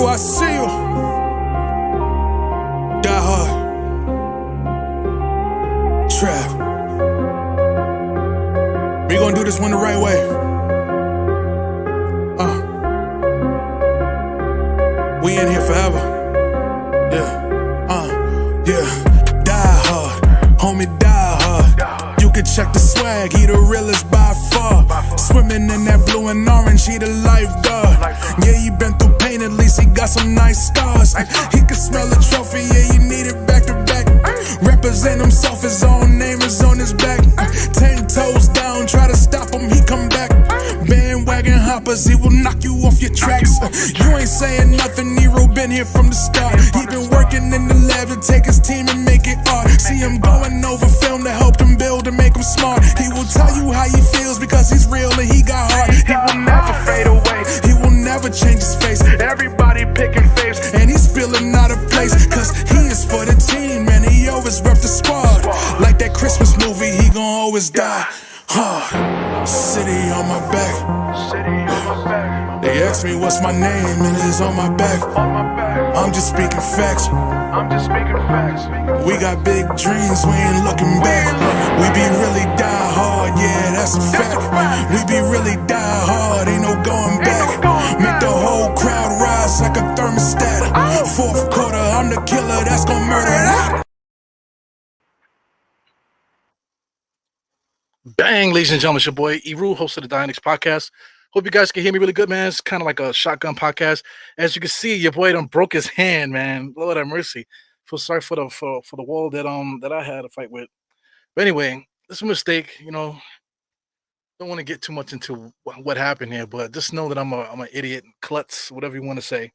Rue, I see you. Die hard. Trap. We gonna do this one the right way. We in here forever. Yeah. Die hard. Homie, die hard. You can check the swag, he the realest by far. Swimming in that blue and orange, he the lifeguard. Yeah, he been through pain, at least he got some nice scars. He can smell the trophy, yeah, he need it back to back. Represent himself, his own name is on his back. 10 toes down, try to stop him, he come back. Bandwagon hoppers, he will knock you off your tracks. You ain't saying nothing, Nero been here from the start. He been working in the lab to take his team and make it art. See him going over film to help him build and make him smart. He will tell you how he feels because he's real and he got heart. He will never fade away, he will never change his face. Everybody picking faves and he's feeling out of place. Cause he is for the team and he always rep the squad. Like that Christmas movie, he gon' always die hard. City on my back. They ask me what's my name and it's on my back. I'm just speaking facts. We got big dreams, we ain't looking back. We be really die hard, yeah, that's a fact. We be really die hard, ain't no going back. Make the whole crowd rise like a thermostat. Fourth quarter, I'm the killer that's gon' murder that. Bang, ladies and gentlemen, it's your boy Eru, host of the Knicks podcast. Hope you guys can hear me really good, man. It's kind of like a shotgun podcast. As you can see, your boy done broke his hand, man. Lord have mercy. Feel sorry for the wall that I had to fight with. But anyway, it's a mistake. Don't want to get too much into what happened here, but just know that I'm an idiot, klutz, whatever you want to say.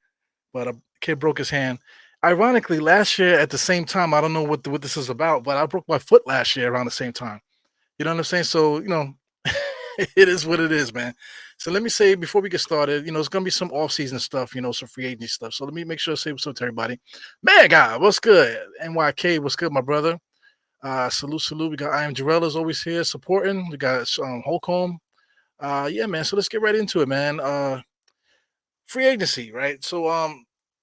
But a kid broke his hand. Ironically, last year at the same time, I don't know what this is about, but I broke my foot last year around the same time. You know what I'm saying? So, it is what it is, man. So let me say before we get started, it's gonna be some off-season stuff, some free agency stuff. So let me make sure to say what's up to everybody. Man, God, what's good? NYK, what's good, my brother? Salute. We got I Am Jarrell is always here supporting. We got Holcomb. Yeah, man. So let's get right into it, man. Free agency, right? So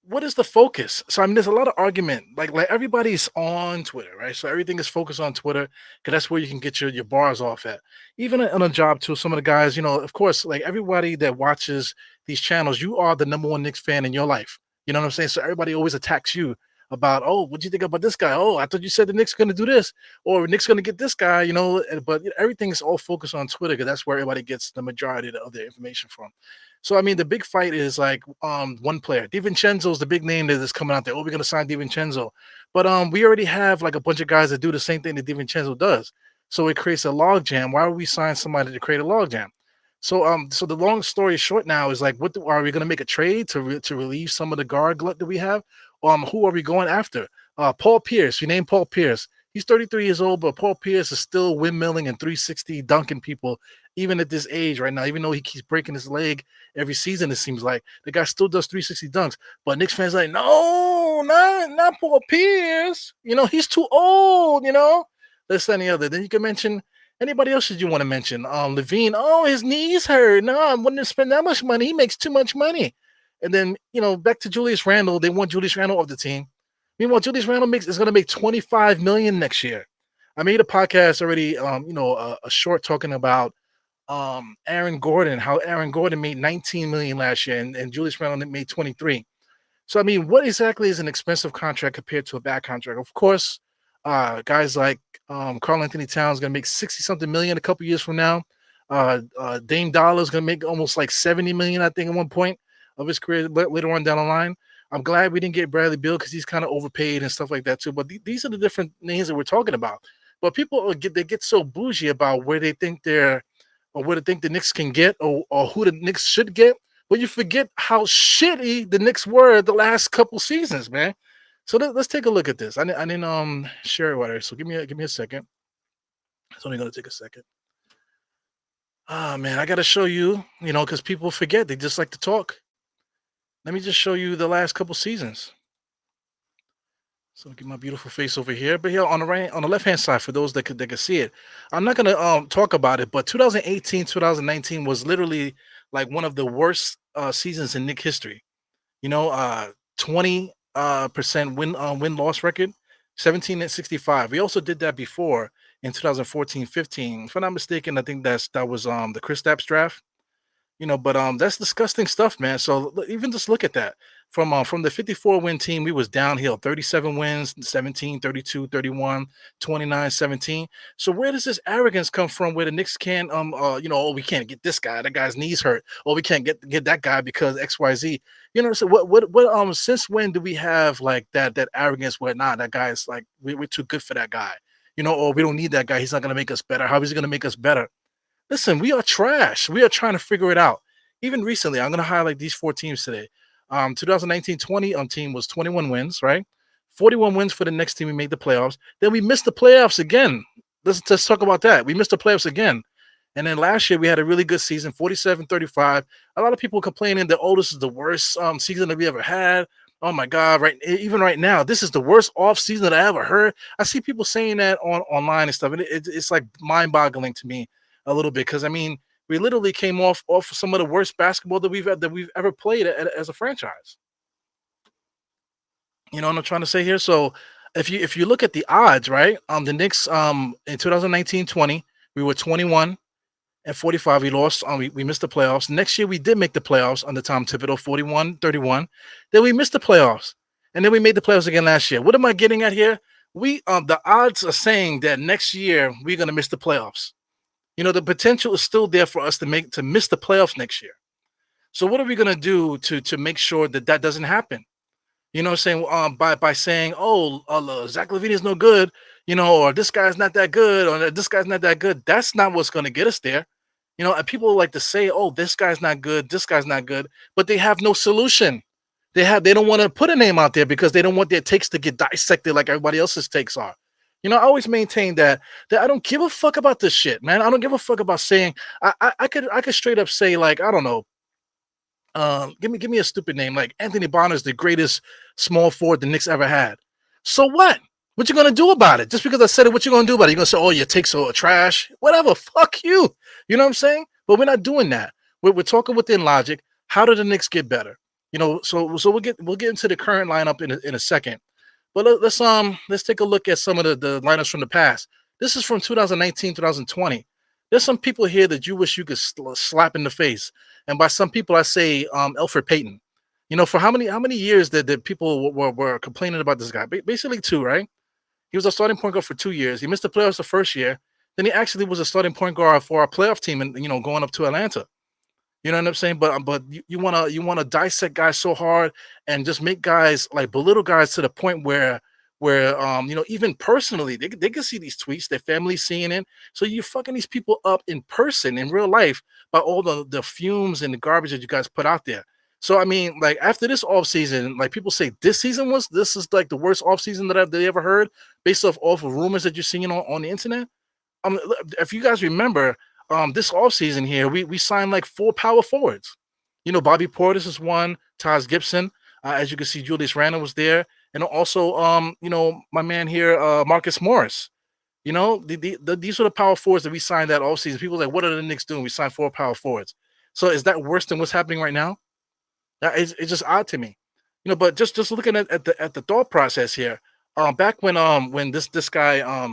what is the focus? So I mean, there's a lot of argument. Like everybody's on Twitter, right? So everything is focused on Twitter because that's where you can get your bars off at. Even on a job too, some of the guys, of course, like everybody that watches these channels, you are the number one Knicks fan in your life. You know what I'm saying? So everybody always attacks you about, oh, what do you think about this guy? Oh, I thought you said the Knicks going to do this, or Knicks going to get this guy. But everything's all focused on Twitter because that's where everybody gets the majority of their information from. So, I mean, the big fight is like one player. DiVincenzo's the big name that is coming out there. Oh, we're going to sign DiVincenzo. But we already have like a bunch of guys that do the same thing that DiVincenzo does. So it creates a logjam. Why would we sign somebody to create a logjam? So the long story short now is like, are we going to make a trade to relieve some of the guard glut that we have? Who are we going after? Paul Pierce. We named Paul Pierce. He's 33 years old, but Paul Pierce is still windmilling and 360 dunking people, even at this age right now, even though he keeps breaking his leg every season, it seems like. The guy still does 360 dunks. But Knicks fans are like, no, not Paul Pierce. He's too old, This, and the other. Then you can mention anybody else that you want to mention. Levine, oh, his knees hurt. No, I wouldn't spend that much money. He makes too much money. And then, back to Julius Randle. They want Julius Randle off the team. Meanwhile, Julius Randle is going to make $25 million next year. I made a podcast already, a short talking about Aaron Gordon, how Aaron Gordon made $19 million last year and Julius Randle made $23. So, I mean, what exactly is an expensive contract compared to a bad contract? Of course, guys like Karl Anthony Towns going to make 60-something million a couple years from now. Dame Dollar is going to make almost like $70 million, I think, at one point of his career later on down the line. I'm glad we didn't get Bradley Beal because he's kind of overpaid and stuff like that too. But these are the different names that we're talking about. But people get so bougie about where they think the Knicks can get or who the Knicks should get. But you forget how shitty the Knicks were the last couple seasons, man. So let's take a look at this. I didn't share it with her, so give me a second. It's only gonna take a second. Ah, man, I gotta show you, because people forget. They just like to talk. Let me just show you the last couple seasons. So get my beautiful face over here. But here on the left-hand side, for those that could see it, I'm not gonna talk about it, but 2018, 2019 was literally like one of the worst seasons in Knicks history. You know, 20 percent win loss record, 17 and 65. We also did that before in 2014-15. If I'm not mistaken, I think that was the Chris Stapps draft. But that's disgusting stuff, man. So even just look at that. From the 54 win team, we was downhill, 37 wins, 17, 32, 31, 29, 17. So where does this arrogance come from where the Knicks can't oh, we can't get this guy, that guy's knees hurt, or we can't get that guy because XYZ. So what since when do we have like that arrogance where that guy's like we're too good for that guy, or we don't need that guy, he's not gonna make us better. How is he gonna make us better? Listen, we are trash. We are trying to figure it out. Even recently, I'm going to highlight these four teams today. 2019-20 team was 21 wins, right? 41 wins for the next team. We made the playoffs. Then we missed the playoffs again. Let's talk about that. We missed the playoffs again. And then last year we had a really good season, 47-35. A lot of people complaining that, oh, this is the worst season that we ever had. Oh my God! Even right now, this is the worst off season that I ever heard. I see people saying that online and stuff, and it's like mind-boggling to me a little bit because I mean we literally came off some of the worst basketball that we've ever played as a franchise. You know what I'm trying to say here? So if you look at the odds, right? The Knicks in 2019-20 we were 21 and 45. We lost. We missed the playoffs. Next year we did make the playoffs under Tom Thibodeau, 41-31. Then we missed the playoffs, and then we made the playoffs again last year. What am I getting at here? We the odds are saying that next year we're gonna miss the playoffs. The potential is still there for us to miss the playoffs next year. So what are we gonna do to make sure that that doesn't happen? Saying by saying, oh, Zach Levine is no good, or this guy's not that good, or this guy's not that good. That's not what's gonna get us there. And people like to say, oh, this guy's not good, this guy's not good, but they have no solution. They don't want to put a name out there because they don't want their takes to get dissected like everybody else's takes are. I always maintain that I don't give a fuck about this shit, man. I don't give a fuck about saying I could straight up say like I don't know. Give me a stupid name like Anthony Bonner is the greatest small forward the Knicks ever had. So what? What you gonna do about it? Just because I said it, what you gonna do about it? You gonna say, "Oh, your takes are trash"? Whatever. Fuck you. You know what I'm saying? But we're not doing that. We're talking within logic. How do the Knicks get better? So we'll get into the current lineup in a second. But let's take a look at some of the lineups from the past. This is from 2019, 2020. There's some people here that you wish you could slap in the face, and by some people I say Elfrid Payton. For how many years that people were complaining about this guy? Basically two, right? He was a starting point guard for 2 years. He missed the playoffs the first year. Then he actually was a starting point guard for our playoff team, and going up to Atlanta. You know what I'm saying? But you wanna dissect guys so hard and just make guys like belittle guys to the point where even personally they can see these tweets, their family seeing it. So you're fucking these people up in person in real life by all the fumes and the garbage that you guys put out there. So I mean, like after this off season, like people say this is like the worst off season that they ever heard based off of rumors that you're seeing on the internet. If you guys remember, this offseason here, we signed like four power forwards. Bobby Portis is one, Taj Gibson. As you can see, Julius Randle was there. And also, my man here, Marcus Morris. These are the power forwards that we signed that offseason. People are like, what are the Knicks doing? We signed four power forwards. So is that worse than what's happening right now? It's just odd to me. But just looking at the thought process here, back when this guy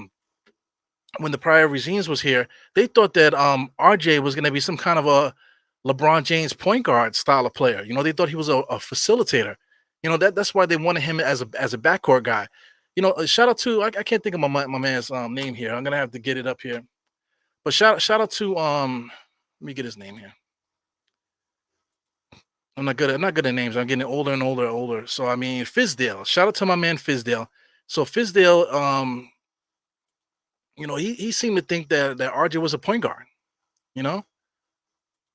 when the prior regimes was here, they thought that RJ was going to be some kind of a LeBron James point guard style of player. They thought he was a facilitator. That's why they wanted him as a backcourt guy. Shout out to I can't think of my man's name here. I'm gonna have to get it up here. But shout out to let me get his name here. I'm not good at names. I'm getting older and older and older. So I mean Fizdale. Shout out to my man Fizdale. So Fizdale, he seemed to think that RJ was a point guard. You know,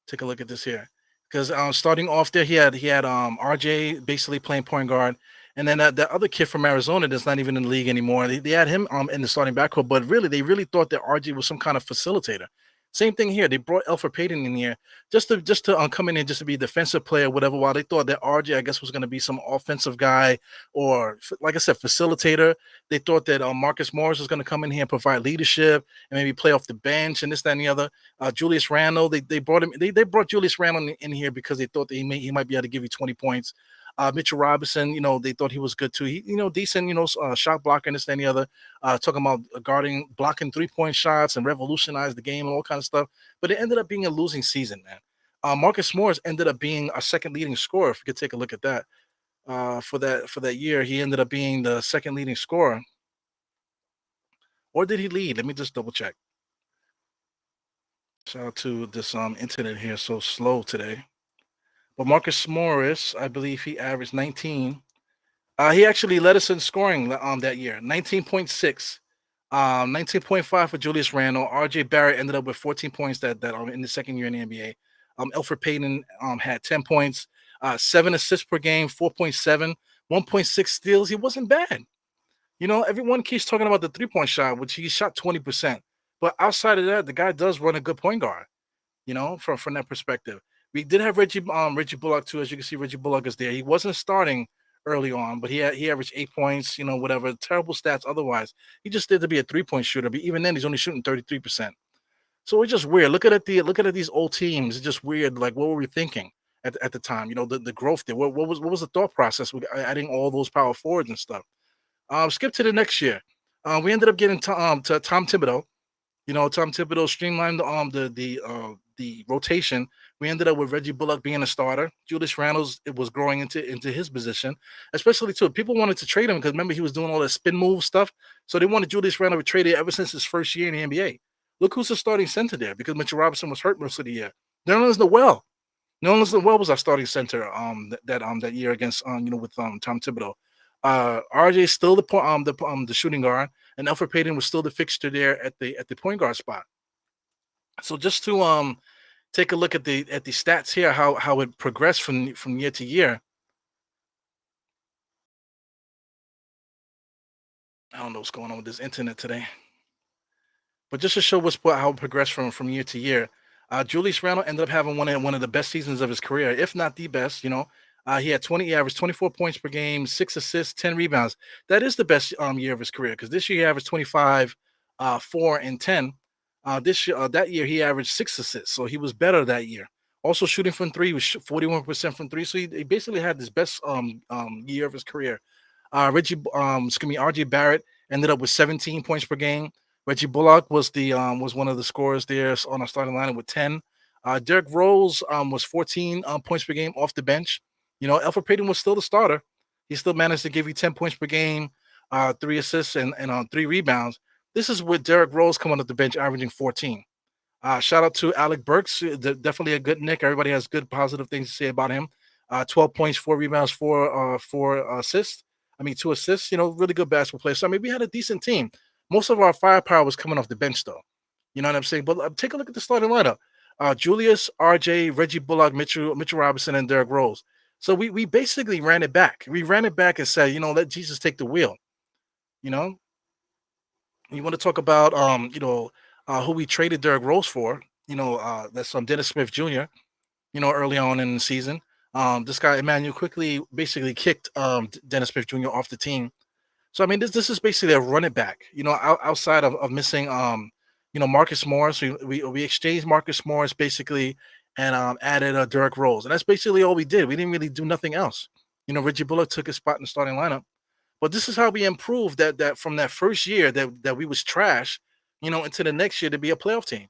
take a look at this here. Because starting off there, he had RJ basically playing point guard, and then that other kid from Arizona that's not even in the league anymore. They had him in the starting backcourt, but really they really thought that RJ was some kind of facilitator. Same thing here. They brought Elfrid Payton in here just to come in and just to be a defensive player, whatever. While they thought that RJ, I guess, was going to be some offensive guy or, like I said, facilitator. They thought that Marcus Morris was going to come in here and provide leadership and maybe play off the bench and this, that, and the other. Julius Randle, they brought him. They brought Julius Randle in here because they thought that he might be able to give you 20 points. Mitchell Robinson, they thought he was good too. He, decent, shot blocker and this and the other. Talking about guarding, blocking 3-point shots and revolutionized the game and all kind of stuff. But it ended up being a losing season, man. Marcus Morris ended up being our second leading scorer. If you could take a look at that, for that year, he ended up being the second leading scorer. Or did he lead? Let me just double check. Shout out to this internet here, so slow today. But Marcus Morris, I believe he averaged 19. He actually led us in scoring that year, 19.6. 19.5 for Julius Randle. RJ Barrett ended up with 14 points that in the second year in the NBA. Elfrid Payton had 10 points, 7 assists per game, 4.7, 1.6 steals. He wasn't bad. Everyone keeps talking about the 3-point shot, which he shot 20%. But outside of that, the guy does run a good point guard, from that perspective. We did have Reggie Bullock too. As you can see, Reggie Bullock is there. He wasn't starting early on, but he averaged 8 points, whatever. Terrible stats otherwise. He just did to be a 3-point shooter, but even then he's only shooting 33%. So it's just weird. Look at these old teams. It's just weird. Like, what were we thinking at the time? The growth there. What was the thought process with adding all those power forwards and stuff? Skip to the next year. We ended up getting to Tom Thibodeau. Tom Thibodeau streamlined the rotation. We ended up with Reggie Bullock being a starter. Julius Randles, it was growing into his position, especially too. People wanted to trade him because remember he was doing all that spin move stuff. So they wanted Julius Randle traded ever since his first year in the NBA. Look who's the starting center there because Mitchell Robinson was hurt most of the year. Nerlens Noel. Nerlens Noel was our starting center that year against with Tom Thibodeau. RJ is still the shooting guard, and Elfrid Payton was still the fixture there at the point guard spot. So just to take a look at the stats here, how it progressed from year to year. I don't know what's going on with this internet today. But just to show how it progressed from year to year, Julius Randle ended up having one of the best seasons of his career, if not the best. He averaged 24 points per game, 6 assists, 10 rebounds. That is the best year of his career because this year he averaged 25, 4, and 10. That year he averaged 6 assists, so he was better that year. Also shooting from three, he was 41% from three, so he basically had his best year of his career. RJ Barrett ended up with 17 points per game. Reggie Bullock was one of the scorers there on our starting lineup with 10. Derrick Rose was 14 points per game off the bench. Elfrid Payton was still the starter. He still managed to give you 10 points per game, 3 assists, and 3 rebounds. This is with Derrick Rose coming off the bench, averaging 14. Shout out to Alec Burks, definitely a good Nick. Everybody has good positive things to say about him. 12 points, 4 rebounds, four assists. 2 assists. Really good basketball player. So we had a decent team. Most of our firepower was coming off the bench, though. You know what I'm saying? But take a look at the starting lineup: Julius, RJ, Reggie Bullock, Mitchell Robinson, and Derrick Rose. So we basically ran it back. We ran it back and said, let Jesus take the wheel. You know, you want to talk about who we traded Derrick Rose for? That's Dennis Smith Jr. Early on in the season. This guy Emmanuel quickly basically kicked Dennis Smith Jr. off the team. So this is basically a run it back. Outside of missing Marcus Morris, we exchanged Marcus Morris basically and added Derrick Rose, and that's basically all we did. We didn't really do nothing else. Reggie Bullock took his spot in the starting lineup, but this is how we improved that from that first year that we was trash, into the next year to be a playoff team.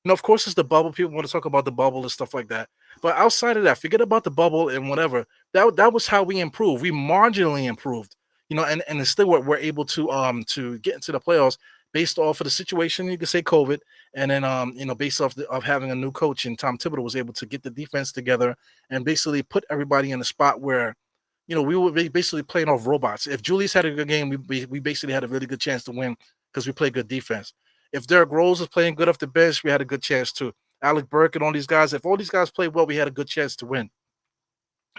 Of course, it's the bubble. People want to talk about the bubble and stuff like that. But outside of that, forget about the bubble and whatever. That was how we improved. We marginally improved, and still we're able to get into the playoffs based off of the situation. You could say COVID, and then based off of having a new coach, and Tom Thibodeau was able to get the defense together and basically put everybody in a spot where we were basically playing off robots. If Julius had a good game, we basically had a really good chance to win because we played good defense. If Derrick Rose was playing good off the bench, we had a good chance too. Alec Burke and all these guys, if all these guys played well, we had a good chance to win.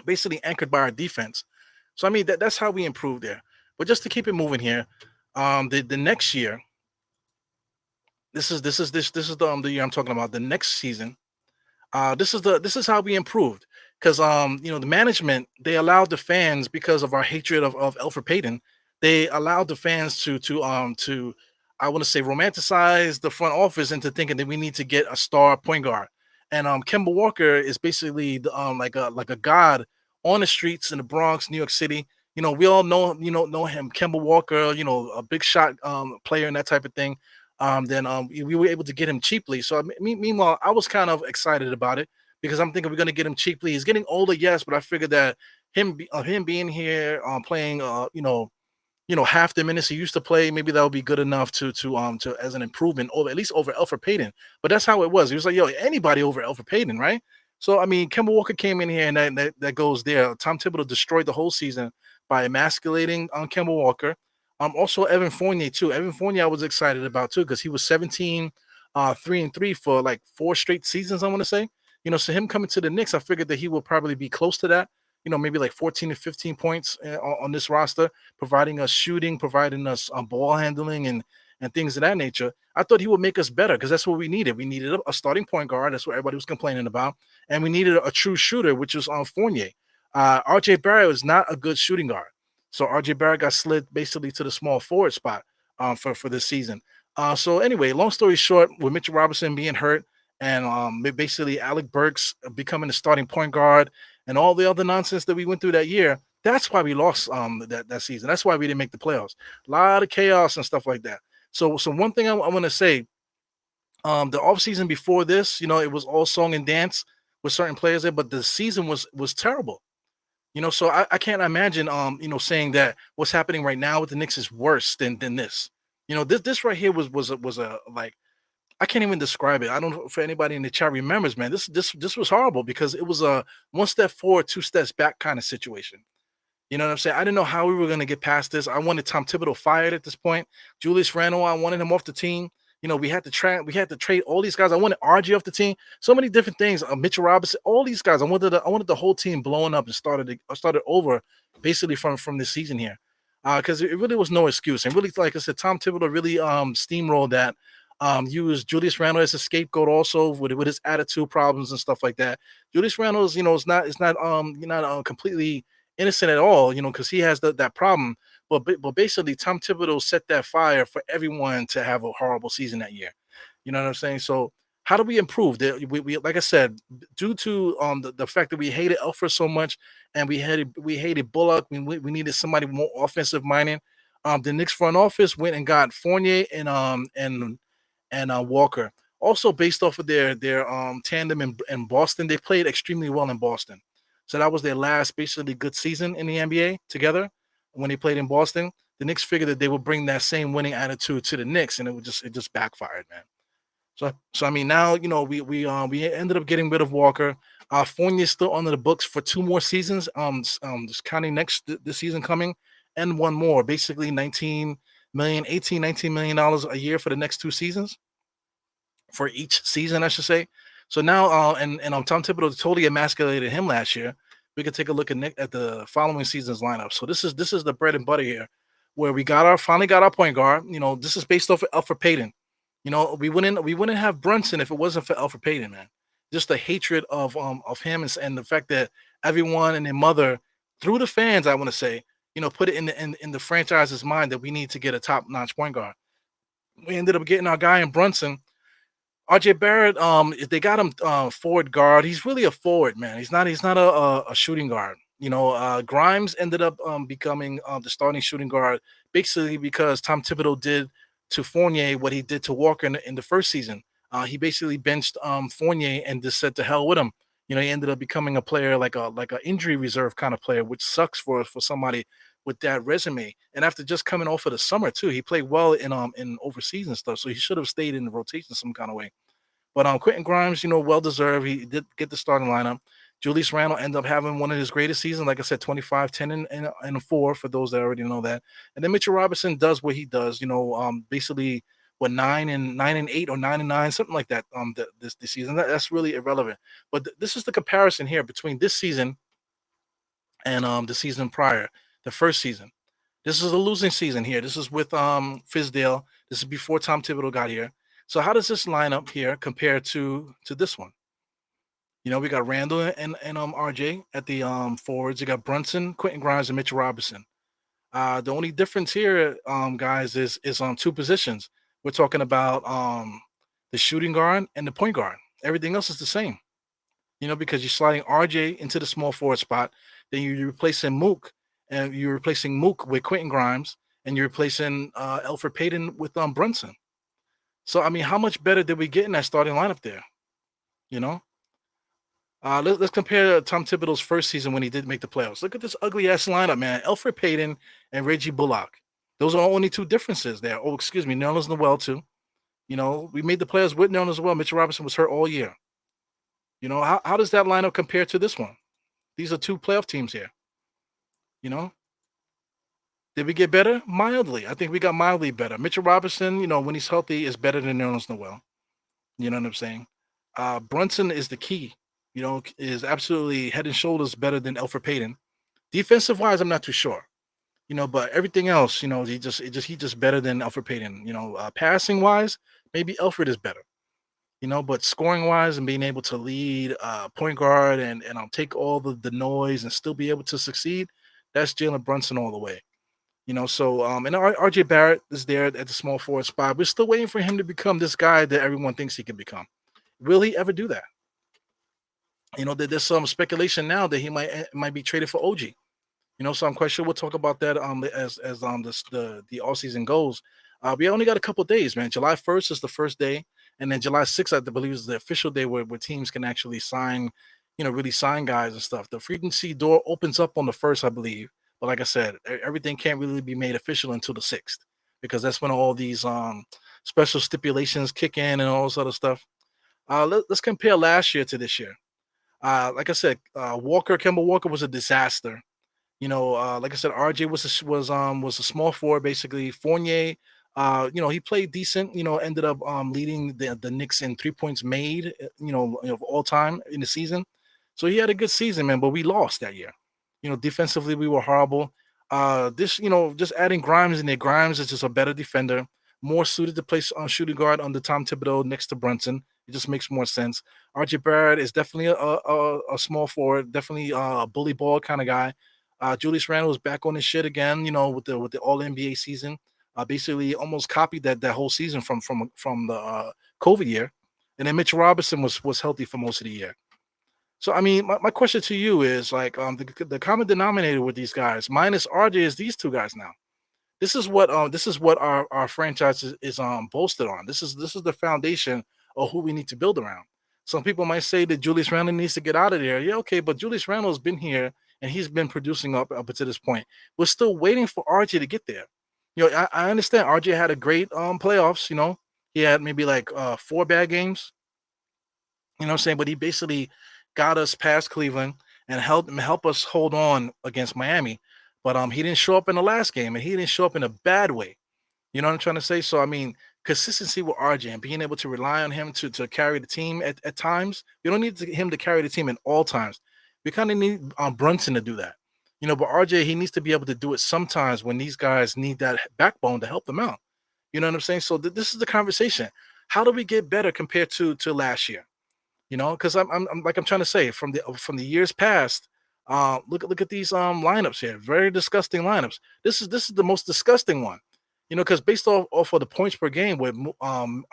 Basically anchored by our defense. So that's how we improved there. But just to keep it moving here, the next year, this is the year I'm talking about. The next season, this is how we improved because the management, they allowed the fans, because of our hatred of Elfrid Payton, they allowed the fans to I want to say romanticize the front office into thinking that we need to get a star point guard. And Kemba Walker is basically like a god on the streets in the Bronx, New York City. We all know him, Kemba Walker, a big shot player and that type of thing. Then we were able to get him cheaply. So meanwhile, I was kind of excited about it because I'm thinking we're gonna get him cheaply. He's getting older, yes, but I figured that him being here, playing, half the minutes he used to play, maybe that would be good enough to as an improvement over, at least over Elfrid Payton. But that's how it was. He was like, yo, anybody over Elfrid Payton, right? So I mean, Kemba Walker came in here, and that goes there. Tom Thibodeau destroyed the whole season by emasculating on Kemba Walker. Also Evan Fournier too. Evan Fournier I was excited about too because he was 17, 3-3 for like 4 straight seasons. I want to say, so him coming to the Knicks, I figured that he will probably be close to that. Maybe like 14 to 15 points on this roster, providing us shooting, providing us ball handling and things of that nature. I thought he would make us better because that's what we needed. We needed a starting point guard. That's what everybody was complaining about, and we needed a true shooter, which was on Fournier. RJ Barrett was not a good shooting guard, so RJ Barrett got slid basically to the small forward spot for this season. So anyway, long story short, with Mitchell Robinson being hurt and basically Alec Burks becoming the starting point guard and all the other nonsense that we went through that year, that's why we lost that season. That's why we didn't make the playoffs. A lot of chaos and stuff like that. So one thing I want to say, the offseason before this, it was all song and dance with certain players there, but the season was terrible. So I can't imagine saying that what's happening right now with the Knicks is worse than this. This right here was a like, I can't even describe it. I don't know for anybody in the chat remembers, man. This was horrible because it was a one step forward, two steps back kind of situation. You know what I'm saying? I didn't know how we were going to get past this. I wanted Tom Thibodeau fired at this point. Julius Randle, I wanted him off the team. We had to trade all these guys. I wanted RG off the team. So many different things. Mitchell Robinson, all these guys. I wanted the whole team blowing up and started over basically from this season here. Because it really was no excuse. And really, like I said, Tom Thibodeau really steamrolled that. Used Julius Randle as a scapegoat also with his attitude problems and stuff like that. Julius Randle is not completely innocent at all, because he has that problem. But basically, Tom Thibodeau set that fire for everyone to have a horrible season that year. You know what I'm saying? So how do we improve? We like I said, due to the fact that we hated Elfrid so much and we hated Bullock, we needed somebody more offensive minded. The Knicks front office went and got Fournier and Walker. Also, based off of their tandem in Boston, they played extremely well in Boston. So that was their last basically good season in the NBA together when they played in Boston. The Knicks figured that they would bring that same winning attitude to the Knicks, and it just backfired, man. So I mean, now we ended up getting rid of Walker. Fournier is still under the books for 2 more seasons. Just counting this season coming, and one more, basically 19 million dollars a year for the next 2 seasons, for each season, I should say. So now, and Tom Thibodeau totally emasculated him last year. We could take a look at the following season's lineup. So this is the bread and butter here, where we finally got our point guard. This is based off of Elfrid Payton. We wouldn't have Brunson if it wasn't for Elfrid Payton, man. Just the hatred of him and the fact that everyone and their mother, through the fans, I want to say, put it in the franchise's mind that we need to get a top notch point guard. We ended up getting our guy in Brunson. RJ Barrett, they got him forward guard. He's really a forward, man. He's not a shooting guard. Grimes ended up becoming the starting shooting guard basically because Tom Thibodeau did to Fournier what he did to Walker in the first season. He basically benched Fournier and just said to hell with him. He ended up becoming a player like a injury reserve kind of player, which sucks for somebody with that resume. And after just coming off of the summer too, he played well in overseas and stuff. So he should have stayed in the rotation some kind of way. But Quentin Grimes, well deserved. He did get the starting lineup. Julius Randle ended up having one of his greatest seasons, like I said, 25, 10, and 4 for those that already know that. And then Mitchell Robinson does what he does, basically what 9-8 or 9-9, something like that. This season, that's really irrelevant. But this is the comparison here between this season and the season prior, the first season. This is a losing season here. This is with Fizdale. This is before Tom Thibodeau got here. So how does this line up here compare to this one? We got Randall and RJ at the forwards. You got Brunson, Quentin Grimes, and Mitchell Robinson. The only difference here, guys, is on 2 positions. We're talking about the shooting guard and the point guard. Everything else is the same. because you're sliding RJ into the small forward spot, then you're replacing Mook, and you're replacing Mook with Quentin Grimes, and you're replacing Alfred Payton with Brunson. So I mean, how much better did we get in that starting lineup there? You know, let's compare Tom Thibodeau's first season when he did make the playoffs. Look at this ugly ass lineup, man. Alfred Payton and Reggie Bullock. Those are only two differences there. Oh, excuse me, Nerlens Noel too. We made the playoffs with Nerlens Noel. Mitchell Robinson was hurt all year. How does that lineup compare to this one? These are two playoff teams here. You know, did we get better? Mildly. I think we got mildly better. Mitchell Robinson, when he's healthy, is better than Nerlens Noel. You know what I'm saying? Brunson is the key. Is absolutely head and shoulders better than Alfred Payton. Defensive wise, I'm not too sure. But everything else, he's just better than Alfred Payton. Passing wise, maybe Alfred is better. But scoring wise and being able to lead point guard and take all the noise and still be able to succeed, that's Jalen Brunson all the way. So and RJ Barrett is there at the small forward spot. We're still waiting for him to become this guy that everyone thinks he can become. Will he ever do that? There's some speculation now that he might be traded for OG. So I'm quite sure we'll talk about that as the all season goes. We only got a couple days, man. July 1st is the first day, and then July 6th, I believe, is the official day where teams can actually sign, really sign guys and stuff. The free agency door opens up on the 1st, I believe. But like I said, everything can't really be made official until the 6th, because that's when all these special stipulations kick in and all this other stuff. Let's compare last year to this year. Like I said, Kemba Walker was a disaster. Like I said, RJ was a small forward basically. Fournier, he played decent. Ended up leading the Knicks in 3 points made. Of all time in the season. So he had a good season, man. But we lost that year. Defensively we were horrible. Just adding Grimes in there. Grimes is just a better defender, more suited to play shooting guard under Tom Thibodeau next to Brunson. It just makes more sense. RJ Barrett is definitely a small forward, definitely a bully ball kind of guy. Julius Randle is back on his shit again, with the All NBA season. Basically, almost copied that whole season from the COVID year, and then Mitchell Robinson was healthy for most of the year. So, I mean, my question to you is like the common denominator with these guys, minus RJ, is these two guys now. This is what our franchise is bolstered on. This is the foundation of who we need to build around. Some people might say that Julius Randle needs to get out of there. Yeah, okay, but Julius Randle has been here and he's been producing up to this point. We're still waiting for RJ to get there. I understand RJ had a great playoffs. He had maybe like 4 bad games. You know what I'm saying? But he basically got us past Cleveland and help us hold on against Miami. But he didn't show up in the last game, and he didn't show up in a bad way. You know what I'm trying to say? So I mean, consistency with RJ and being able to rely on him to carry the team at times. You don't need him to carry the team at all times. We kind of need Brunson to do that. But RJ, he needs to be able to do it sometimes when these guys need that backbone to help them out. You know what I'm saying? So this is the conversation. How do we get better compared to last year? Because I'm trying to say from the years past. Look at these lineups here. Very disgusting lineups. This is the most disgusting one. Because based off of the points per game with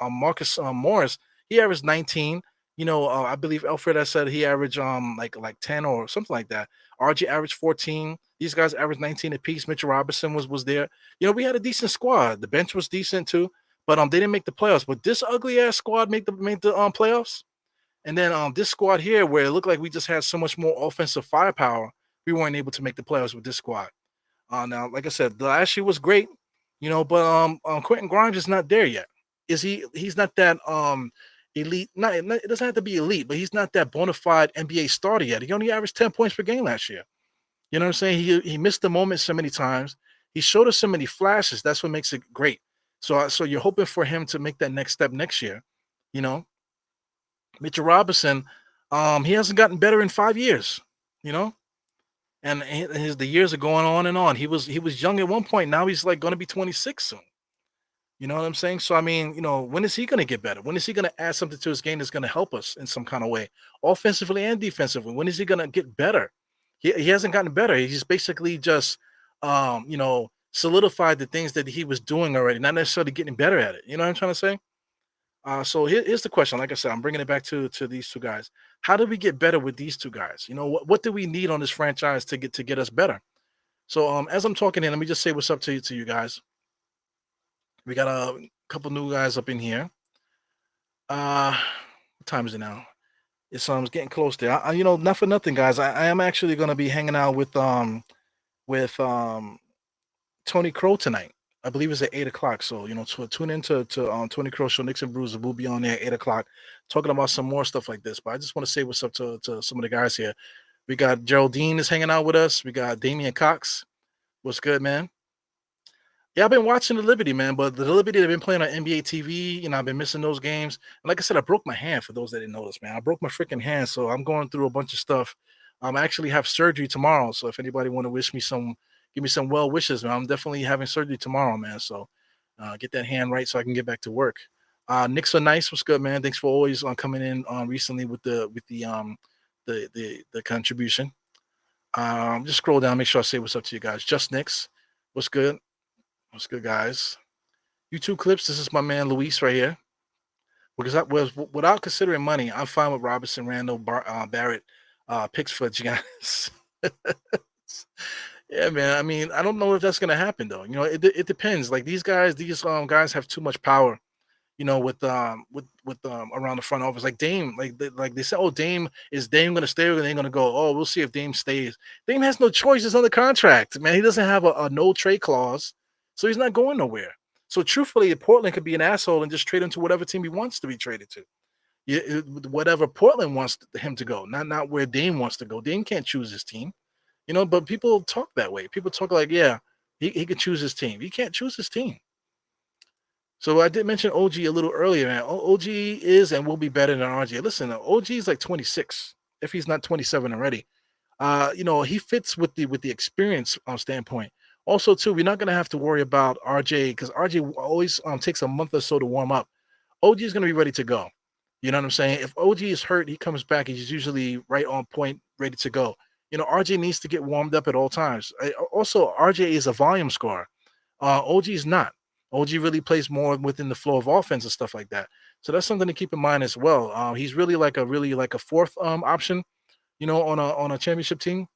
Marcus Morris, he averaged 19. I believe Alfred, I said he averaged like 10 or something like that. RJ averaged 14. These guys averaged 19 apiece. Mitchell Robinson was there. We had a decent squad. The bench was decent too, but they didn't make the playoffs. But this ugly ass squad made the playoffs. And then this squad here, where it looked like we just had so much more offensive firepower, we weren't able to make the playoffs with this squad. Now, like I said, the last year was great, but Quentin Grimes is not there yet. Is he? He's not that elite. It doesn't have to be elite, but he's not that bona fide NBA starter yet. He only averaged 10 points per game last year. You know what I'm saying? He missed the moment so many times. He showed us so many flashes. That's what makes it great. So you're hoping for him to make that next step next year. Mitchell Robinson, he hasn't gotten better in 5 years, and the years are going on and on. He was young at one point. Now he's like going to be 26 soon. You know what I'm saying? So I mean, when is he going to get better? When is he going to add something to his game that's going to help us in some kind of way, offensively and defensively? When is he going to get better? He hasn't gotten better. He's basically just, solidified the things that he was doing already, not necessarily getting better at it. You know what I'm trying to say? So here's the question. Like I said, I'm bringing it back to these two guys. How do we get better with these two guys? What do we need on this franchise to get us better? So as I'm talking in, let me just say what's up to you guys. We got a couple new guys up in here. What time is it now? It's getting close there. Not for nothing, guys. I am actually gonna be hanging out with Tony Crow tonight. I believe it's at 8 o'clock. So tune in to Tony Crow show. Knicks and Bruiser. We'll be on there at 8 o'clock, talking about some more stuff like this. But I just want to say what's up to some of the guys here. We got Geraldine is hanging out with us. We got Damian Cox. What's good, man? Yeah, I've been watching the Liberty, man, but the Liberty they've been playing on NBA TV. I've been missing those games. And like I said, I broke my hand. For those that didn't notice, man, I broke my freaking hand, so I'm going through a bunch of stuff. I actually have surgery tomorrow, so if anybody want to give me some well wishes, man, I'm definitely having surgery tomorrow, man. So get that hand right so I can get back to work. Knicks are nice. What's good, man? Thanks for always coming in recently with the contribution. Just scroll down, make sure I say what's up to you guys. Just Knicks, what's good? What's good, guys? YouTube clips. This is my man Luis right here. Because without considering money, I'm fine with Robinson, Randall, Barrett picks for Giannis. Yeah, man. I mean, I don't know if that's gonna happen though. It depends. Like these guys have too much power. With around the front office, like Dame, like they said, oh, Dame gonna stay or they gonna go? Oh, we'll see if Dame stays. Dame has no choices on the contract, man. He doesn't have a no trade clause, so he's not going nowhere. So truthfully, Portland could be an asshole and just trade him to whatever team he wants to be traded to. Whatever Portland wants him to go, not where Dame wants to go. Dame can't choose his team, but people talk that way. People talk like, yeah, he could choose his team. He can't choose his team. So I did mention OG a little earlier, man. OG is and will be better than RJ. Listen, OG is like 26, if he's not 27 already. He fits with the experience standpoint. Also, too, we're not gonna have to worry about RJ because RJ always takes a month or so to warm up. OG is gonna be ready to go. You know what I'm saying? If OG is hurt, he comes back. He's usually right on point, ready to go. RJ needs to get warmed up at all times. Also, RJ is a volume scorer. OG is not. OG really plays more within the flow of offense and stuff like that. So that's something to keep in mind as well. He's really like a fourth option, on a championship team,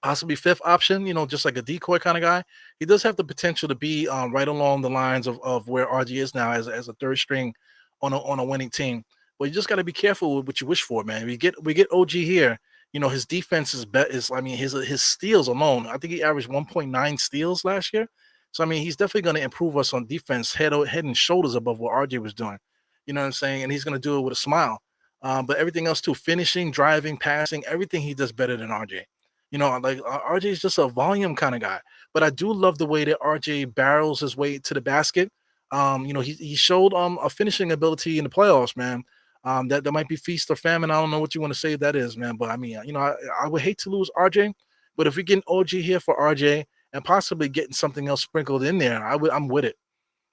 possibly fifth option, just like a decoy kind of guy. He does have the potential to be right along the lines of where RG is now as a third string on a winning team. But you just got to be careful with what you wish for, man. We get OG here. His defense is I mean his steals alone. I think he averaged 1.9 steals last year. So I mean he's definitely going to improve us on defense head and shoulders above what RJ was doing. You know what I'm saying? And he's going to do it with a smile. But everything else too, finishing, driving, passing, everything he does better than RJ. Like RJ is just a volume kind of guy. But I do love the way that RJ barrels his way to the basket. He showed a finishing ability in the playoffs, man. That might be feast or famine. I don't know what you want to say that is, man. But I mean, I would hate to lose RJ. But if we get an OG here for RJ and possibly getting something else sprinkled in there, I'm with it.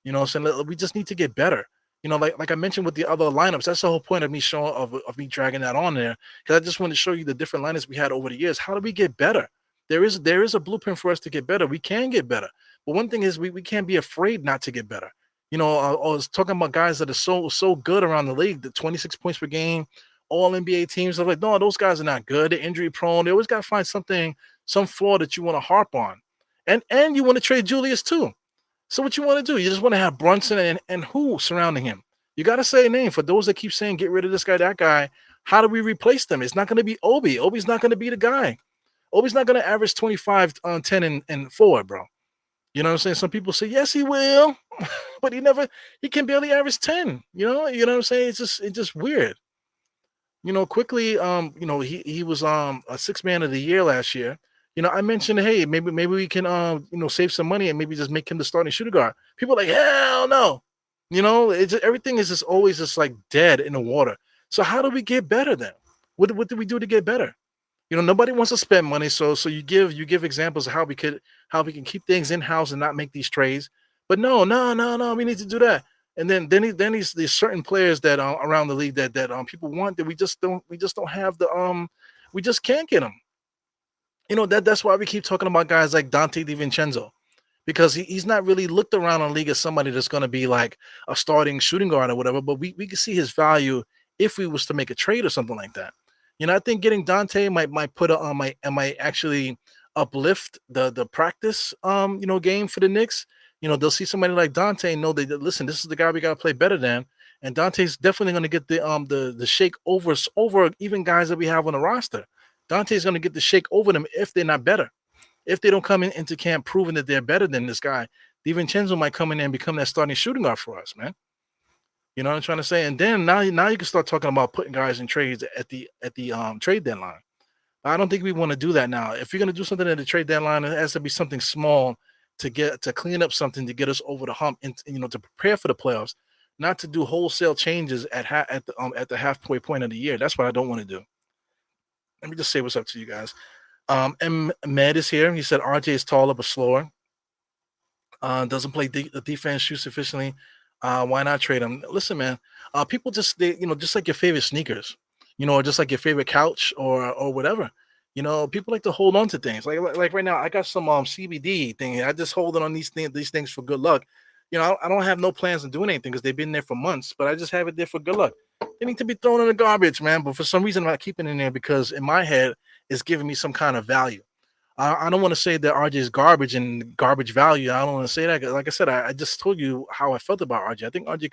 So we just need to get better. Like I mentioned with the other lineups, that's the whole point of me showing of me dragging that on there because I just want to show you the different lineups we had over the years. How do we get better? There is a blueprint for us to get better. We can get better, but one thing is we can't be afraid not to get better. I was talking about guys that are so good around the league, the 26 points per game, all NBA teams. I'm like, no, those guys are not good. They're injury prone. They always got to find some flaw that you want to harp on, and you want to trade Julius too. So what you want to do? You just want to have Brunson and who surrounding him? You got to say a name for those that keep saying get rid of this guy, that guy. How do we replace them? It's not going to be Obi. Obi's not going to be the guy. Obi's not going to average 25 on 10 and 4, bro. You know what I'm saying? Some people say yes, he will, but he can barely average 10. You know what I'm saying? It's just weird. Quickly, he was a sixth man of the year last year. I mentioned, hey, maybe we can, save some money and maybe just make him the starting shooter guard. People are like, hell no. Everything is just always just like dead in the water. So how do we get better then? What do we do to get better? Nobody wants to spend money. So you give examples of how we can keep things in house and not make these trades. But no, we need to do that. And then there's certain players that around the league that people want that we just don't have we just can't get them. That's why we keep talking about guys like Dante DiVincenzo. because he's not really looked around on the league as somebody that's going to be like a starting shooting guard or whatever. But we can see his value if we was to make a trade or something like that. I think getting Dante might put a might actually uplift the practice game for the Knicks. They'll see somebody like Dante and know that listen, this is the guy we got to play better than. And Dante's definitely going to get the shake over even guys that we have on the roster. Dante's going to get the shake over them if they're not better. If they don't come into camp proving that they're better than this guy, DiVincenzo might come in there and become that starting shooting guard for us, man. You know what I'm trying to say? And then now you can start talking about putting guys in trades at the trade deadline. I don't think we want to do that now. If you're going to do something at the trade deadline, it has to be something small to clean up something to get us over the hump and to prepare for the playoffs, not to do wholesale changes at the halfway point of the year. That's what I don't want to do. Let me just say what's up to you guys. M Med is here. He said RJ is taller but slower. Doesn't play the defense, shoot sufficiently. Why not trade him? Listen, man. People just like your favorite sneakers, or just like your favorite couch or whatever. People like to hold on to things. Like right now, I got some CBD thing. I just hold it on these things for good luck. I don't have no plans on doing anything because they've been there for months, but I just have it there for good luck. They need to be thrown in the garbage, man. But for some reason, I'm not keeping it in there because in my head, it's giving me some kind of value. I don't want to say that RJ is garbage and garbage value. I don't want to say that. Like I said, I just told you how I felt about RJ. I think RJ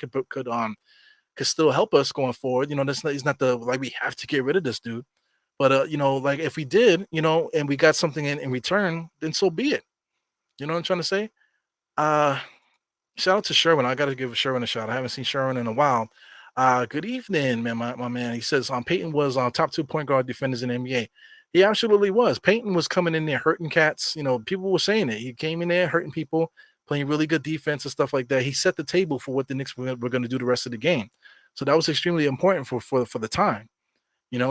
could still help us going forward. He's not the like we have to get rid of this dude. But like if we did, and we got something in return, then so be it. You know what I'm trying to say? Uh Shout out to Sherwin. I got to give Sherwin a shout. I haven't seen Sherwin in a while. Good evening, man. My man. He says Peyton was on top two point guard defenders in the NBA. He absolutely was. Peyton was coming in there hurting cats. People were saying it. He came in there hurting people, playing really good defense and stuff like that. He set the table for what the Knicks were going to do the rest of the game. So that was extremely important for the time.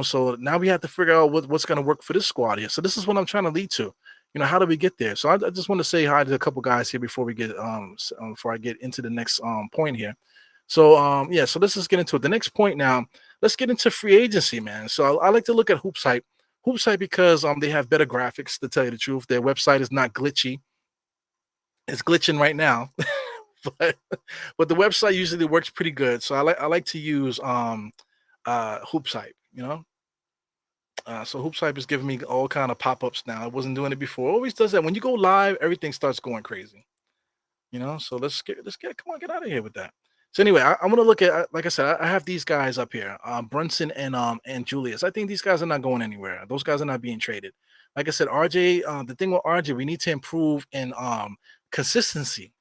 So now we have to figure out what's going to work for this squad here. So this is what I'm trying to lead to. How do we get there? So I just want to say hi to a couple guys here before before I get into the next point here. So yeah, so let's just get into it. The next point now, let's get into free agency, man. So I like to look at Hoops Hype. Hoops Hype because they have better graphics, to tell you the truth. Their website is not glitchy. It's glitching right now. but but the website usually works pretty good. So I like to use Hoops Hype. So Hoops Hype is giving me all kind of pop-ups now. I wasn't doing it before. It always does that. When you go live, everything starts going crazy. So come on, get out of here with that. So anyway, I want to look at, like I said, I have these guys up here, Brunson and Julius. I think these guys are not going anywhere. Those guys are not being traded. Like I said, RJ. The thing with RJ, we need to improve in consistency.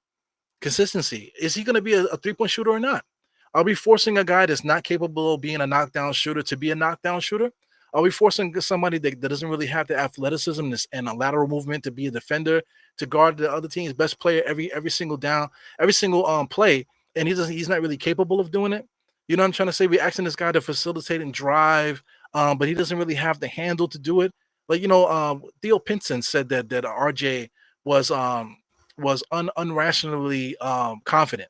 Consistency. Is he going to be a 3-point shooter or not? Are we forcing a guy that's not capable of being a knockdown shooter to be a knockdown shooter? Are we forcing somebody that doesn't really have the athleticism and a lateral movement to be a defender, to guard the other team's best player every single down, every single play, and he's not really capable of doing it? You know what I'm trying to say? We're asking this guy to facilitate and drive, but he doesn't really have the handle to do it. Like Theo Pinson said that RJ was unrationally confident.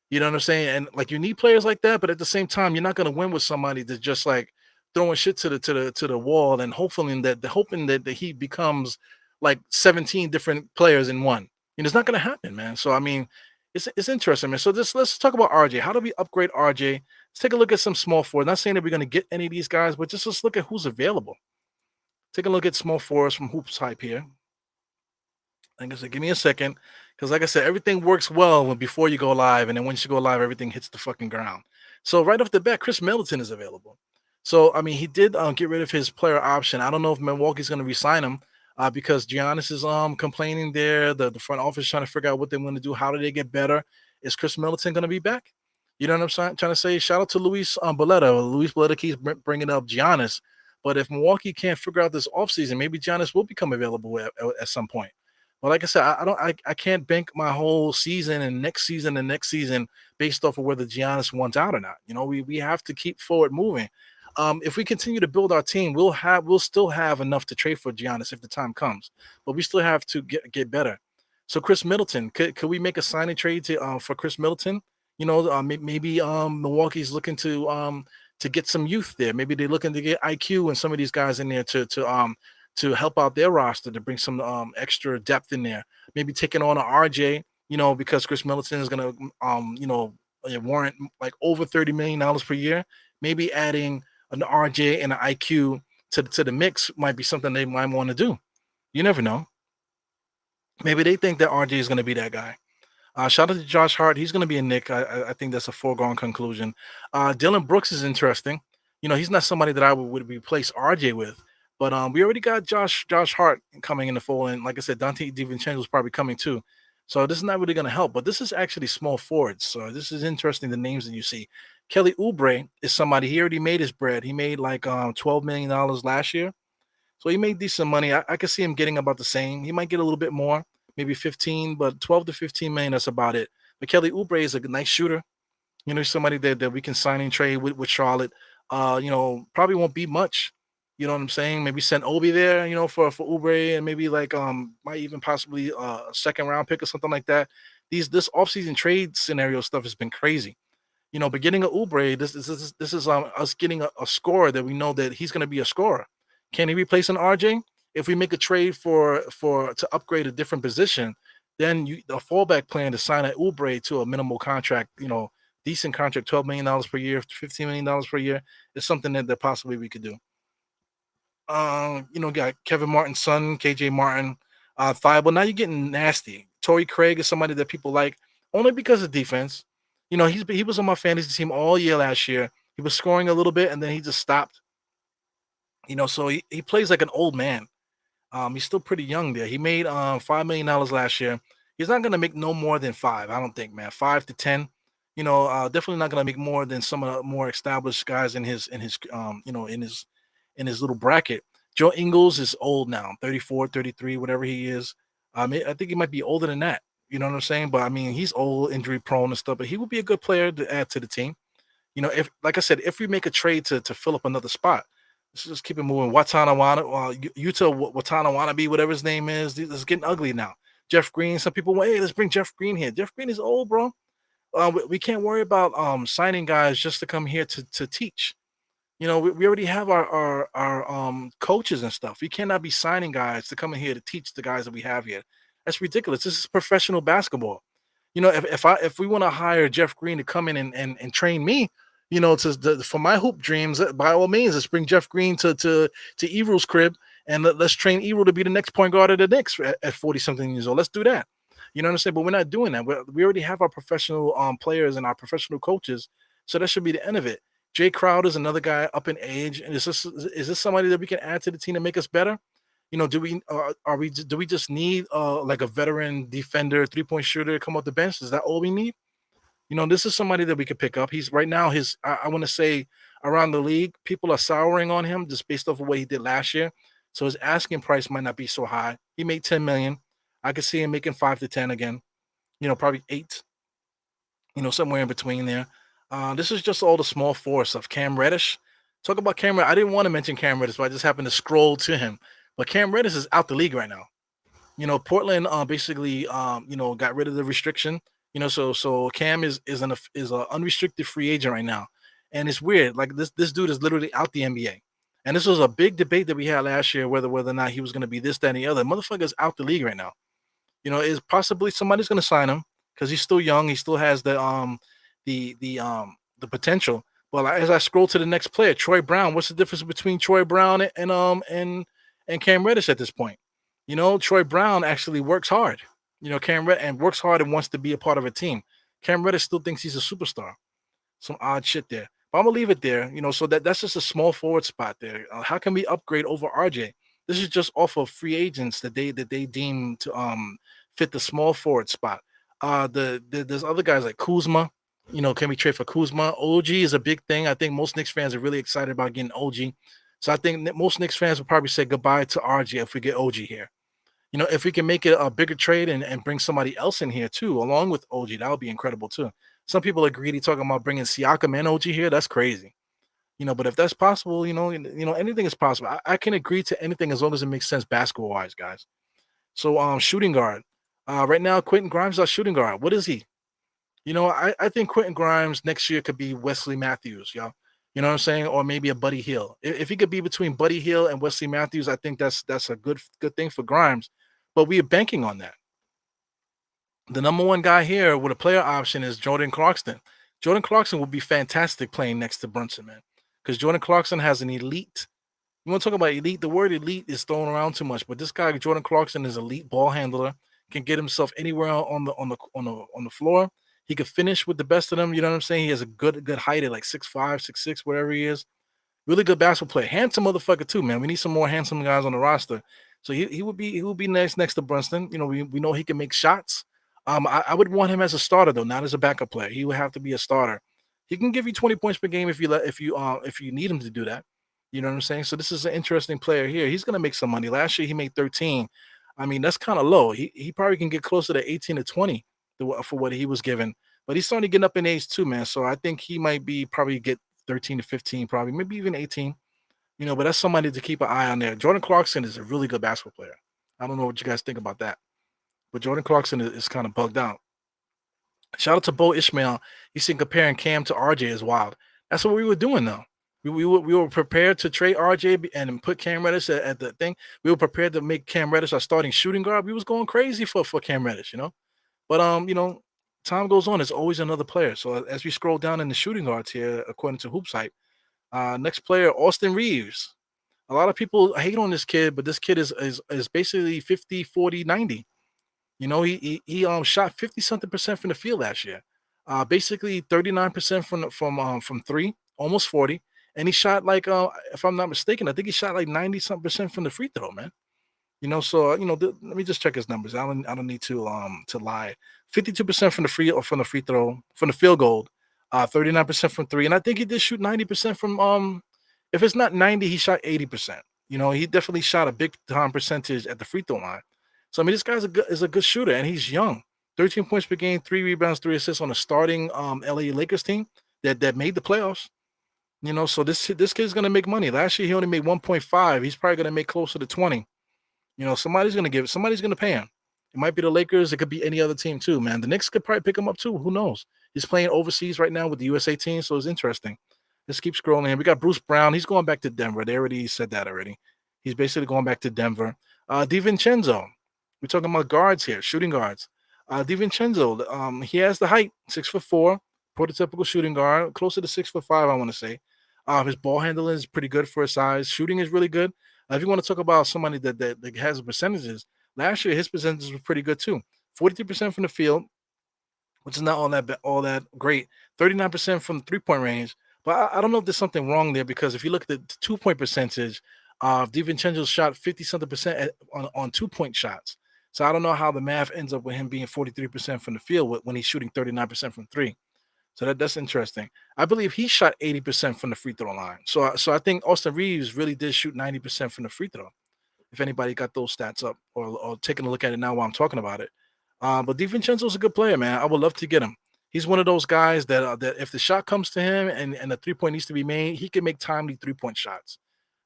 You know what I'm saying? And like you need players like that, but at the same time, you're not going to win with somebody that's just like throwing shit to the wall and hoping that he becomes like 17 different players in one. It's not going to happen, man. So I mean, it's interesting, man. So let's talk about RJ. How do we upgrade RJ? Let's take a look at some small forwards. Not saying that we're going to get any of these guys, but just let's look at who's available. Take a look at small forwards from Hoops Hype here. Like I said, give me a second, because like I said, everything works well before you go live, and then once you go live, everything hits the fucking ground. So right off the bat, Chris Middleton is available. So I mean, he did get rid of his player option. I don't know if Milwaukee's going to re-sign him because Giannis is complaining there. The front office trying to figure out what they want to do. How do they get better? Is Chris Middleton going to be back? You know what I'm trying to say? Shout out to Luis Boletta. Luis Boletta keeps bringing up Giannis. But if Milwaukee can't figure out this offseason, maybe Giannis will become available at some point. But like I said, I can't bank my whole season and next season based off of whether Giannis wants out or not. We have to keep forward moving. If we continue to build our team, we'll still have enough to trade for Giannis if the time comes. But we still have to get better. So Chris Middleton, could we make a signing trade for Chris Middleton? Maybe Milwaukee's looking to get some youth there. Maybe they're looking to get IQ and some of these guys in there to help out their roster, to bring some extra depth in there. maybe taking on a RJ, because Chris Middleton is gonna warrant like over $30 million per year. Maybe adding an RJ and an IQ to the mix might be something they might want to do. You never know. Maybe they think that RJ is going to be that guy. Shout out to Josh Hart. He's going to be a Nick. I think that's a foregone conclusion. Dylan Brooks is interesting. He's not somebody that I would replace RJ with, but we already got Josh Hart coming in the fold, and like I said, Dante DiVincenzo is probably coming too. So this is not really going to help, but this is actually small forwards. So this is interesting. The names that you see, Kelly Oubre is somebody. He already made his bread. He made like $12 million last year. So he made decent money. I could see him getting about the same. He might get a little bit more, maybe 15, but 12 to 15 million, that's about it. But Kelly Oubre is a nice shooter. Somebody that we can sign and trade with Charlotte. Probably won't be much. You know what I'm saying? Maybe send Obi there, for Oubre, and maybe like might even possibly a second round pick or something like that. This offseason trade scenario stuff has been crazy. But getting a Oubre, this is us getting a scorer that we know that he's going to be a scorer. Can he replace an RJ? If we make a trade for to upgrade a different position, then the fallback plan to sign an Oubre to a minimal contract, decent contract, $12 million per year, $15 million per year, is something that possibly we could do. Got Kevin Martin's son, KJ Martin, Thibadeau. Now you're getting nasty. Torrey Craig is somebody that people like only because of defense. He was on my fantasy team all year last year. He was scoring a little bit and then he just stopped. So he plays like an old man. He's still pretty young there. He made $5 million last year. He's not gonna make no more than five, I don't think, man. 5 to 10. Definitely not gonna make more than some of the more established guys in his little bracket. Joe Ingles is old now, 34, 33, whatever he is. I think he might be older than that. You know what I'm saying? But I mean, he's old, injury prone and stuff. But he would be a good player to add to the team. If like I said, if we make a trade to fill up another spot, let's just keep it moving. Watana Wannabe, whatever his name is, this is getting ugly now. Jeff Green, some people want, hey, let's bring Jeff Green here. Jeff Green is old, bro. We can't worry about signing guys just to come here to teach. We already have our coaches and stuff. We cannot be signing guys to come in here to teach the guys that we have here. That's ridiculous. This is professional basketball. If we want to hire Jeff Green to come in and train me, for my hoop dreams, by all means, let's bring Jeff Green to Evil's crib and let's train Evil to be the next point guard of the Knicks at 40 something years old. Let's do that. You know what I'm saying? But we're not doing that. We already have our professional players and our professional coaches, so that should be the end of it. Jay Crowder is another guy up in age, and is this somebody that we can add to the team to make us better? Do we just need like a veteran defender, 3-point shooter come off the bench? Is that all we need? This is somebody that we could pick up. He's right now I want to say around the league, people are souring on him just based off of what he did last year. So his asking price might not be so high. He made 10 million. I could see him making 5 to 10 again. Probably 8. Somewhere in between there. This is just all the small force of Cam Reddish. Talk about Cam Reddish. I didn't want to mention Cam Reddish, but I just happened to scroll to him. But Cam Reddish is out the league right now. Portland basically got rid of the restriction. So Cam is an unrestricted free agent right now, and it's weird. Like this dude is literally out the NBA, and this was a big debate that we had last year whether or not he was going to be this, that, and the other. Motherfucker's out the league right now. Is possibly somebody's going to sign him because he's still young. He still has the potential. Well, as I scroll to the next player, Troy Brown. What's the difference between Troy Brown and Cam Reddish at this point? Troy Brown actually works hard. And works hard and wants to be a part of a team. Cam Reddish still thinks he's a superstar. Some odd shit there. But I'm gonna leave it there. So that's just a small forward spot there. How can we upgrade over RJ? This is just off of free agents that they deem to fit the small forward spot. There's other guys like Kuzma. Can we trade for Kuzma? OG is a big thing. I think most Knicks fans are really excited about getting OG. So I think most Knicks fans will probably say goodbye to RJ if we get OG here. If we can make it a bigger trade and bring somebody else in here too, along with OG, that would be incredible too. Some people are greedy talking about bringing Siakam and OG here. That's crazy. But if that's possible, anything is possible. I can agree to anything as long as it makes sense basketball-wise, guys. So shooting guard. Right now, Quentin Grimes is our shooting guard. What is he? I think Quentin Grimes next year could be Wesley Matthews, y'all. You know what I'm saying? Or maybe a Buddy Hield. If he could be between Buddy Hield and Wesley Matthews, I think that's a good thing for Grimes. But we are banking on that. The number one guy here with a player option is Jordan Clarkson. Jordan Clarkson would be fantastic playing next to Brunson, man, because Jordan Clarkson has an elite. You want to talk about elite? The word elite is thrown around too much, but this guy Jordan Clarkson is elite ball handler. Can get himself anywhere on the floor. He could finish with the best of them. You know what I'm saying? He has a good height at like 6'5", 6'6", whatever he is. Really good basketball player. Handsome motherfucker too, man. We need some more handsome guys on the roster. So he would be next to Brunson. You know, we know he can make shots. I would want him as a starter though, not as a backup player. He would have to be a starter. He can give you 20 points per game if you need him to do that. You know what I'm saying? So this is an interesting player here. He's gonna make some money. Last year he made 13. I mean, that's kind of low. He probably can get closer to 18 to 20 for what he was given. But he's starting to get up in age too, man. So I think he might be probably get 13 to 15, probably, maybe even 18. But that's somebody to keep an eye on there. Jordan Clarkson is a really good basketball player. I don't know what you guys think about that, but Jordan Clarkson is kind of bugged out. Shout out to Bo Ishmael. He's saying comparing Cam to RJ is wild. That's what we were doing though. We were prepared to trade RJ and put Cam Reddish at the thing. We were prepared to make Cam Reddish our starting shooting guard. We was going crazy for Cam Reddish. But time goes on. There's always another player. So as we scroll down in the shooting guards here, according to Hoops Hype, next player, Austin Reeves. A lot of people hate on this kid, but this kid is basically 50, 40, 90. He shot 50 something percent from the field last year. Basically 39% from three, almost 40. And he shot like if I'm not mistaken, I think he shot like 90 something percent from the free throw, man. Let me just check his numbers. I don't need to lie. 52% from the free throw, from the field goal, 39% from three. And I think he did shoot 90% from if it's not 90, he shot 80%. He definitely shot a big time percentage at the free throw line. So I mean, this guy's is a good shooter and he's young. 13 points per game, 3 rebounds, 3 assists on a starting LA Lakers team that made the playoffs. So this kid's gonna make money. Last year he only made 1.5. He's probably gonna make closer to 20. Somebody's gonna pay him. It might be the Lakers. It could be any other team too, man. The Knicks could probably pick him up too. Who knows? He's playing overseas right now with the USA team, so it's interesting. Let's keep scrolling. We got Bruce Brown. He's going back to Denver. They already said that already. He's basically going back to Denver. DiVincenzo. We're talking about guards here, shooting guards. DiVincenzo. He has the height, 6'4", prototypical shooting guard, closer to 6'5", I want to say. His ball handling is pretty good for his size. Shooting is really good. If you want to talk about somebody that has percentages, last year his percentages were pretty good too. 43% from the field, which is not all that great. 39% from the 3-point range. But I don't know if there's something wrong there because if you look at the 2-point percentage, DiVincenzo shot 50 something percent on 2-point shots. So I don't know how the math ends up with him being 43% from the field when he's shooting 39% from three. So that's interesting. I believe he shot 80% from the free throw line. So I think Austin Reeves really did shoot 90% from the free throw. If anybody got those stats up or taking a look at it now while I'm talking about it. But DiVincenzo's a good player, man. I would love to get him. He's one of those guys that if the shot comes to him and the 3-point needs to be made, he can make timely 3-point shots.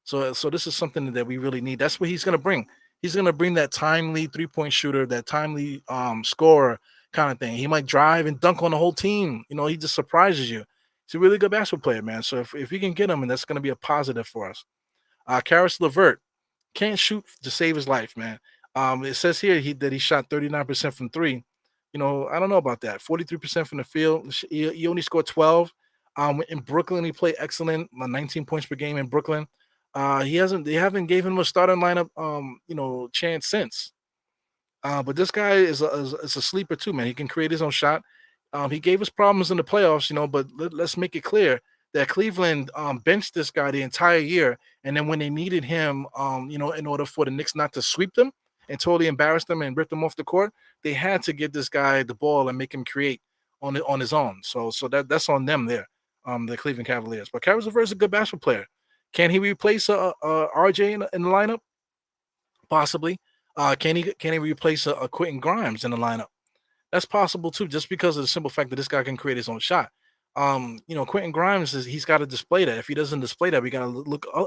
So this is something that we really need. That's what he's going to bring. He's going to bring that timely 3-point shooter, that timely scorer kind of thing. He might drive and dunk on the whole team. He just surprises you. He's a really good basketball player, man. So if we can get him, and that's going to be a positive for us. Karis LeVert can't shoot to save his life, man. It says here that he shot 39% from three. I don't know about that. 43% from the field. He only scored 12. In Brooklyn, he played excellent, 19 points per game in Brooklyn. They haven't given him a starting lineup, chance since. But this guy is a sleeper too, man. He can create his own shot. He gave us problems in the playoffs, but let's make it clear that Cleveland benched this guy the entire year. And then when they needed him, in order for the Knicks not to sweep them and totally embarrass them and rip them off the court, they had to give this guy the ball and make him create on his own. So that's on them there, the Cleveland Cavaliers. But Caris LeVert is a good basketball player. Can he replace RJ in the lineup? Possibly. Can he replace a Quentin Grimes in the lineup? That's possible too, just because of the simple fact that this guy can create his own shot. Quentin Grimes he's got to display that. If he doesn't display that, we got to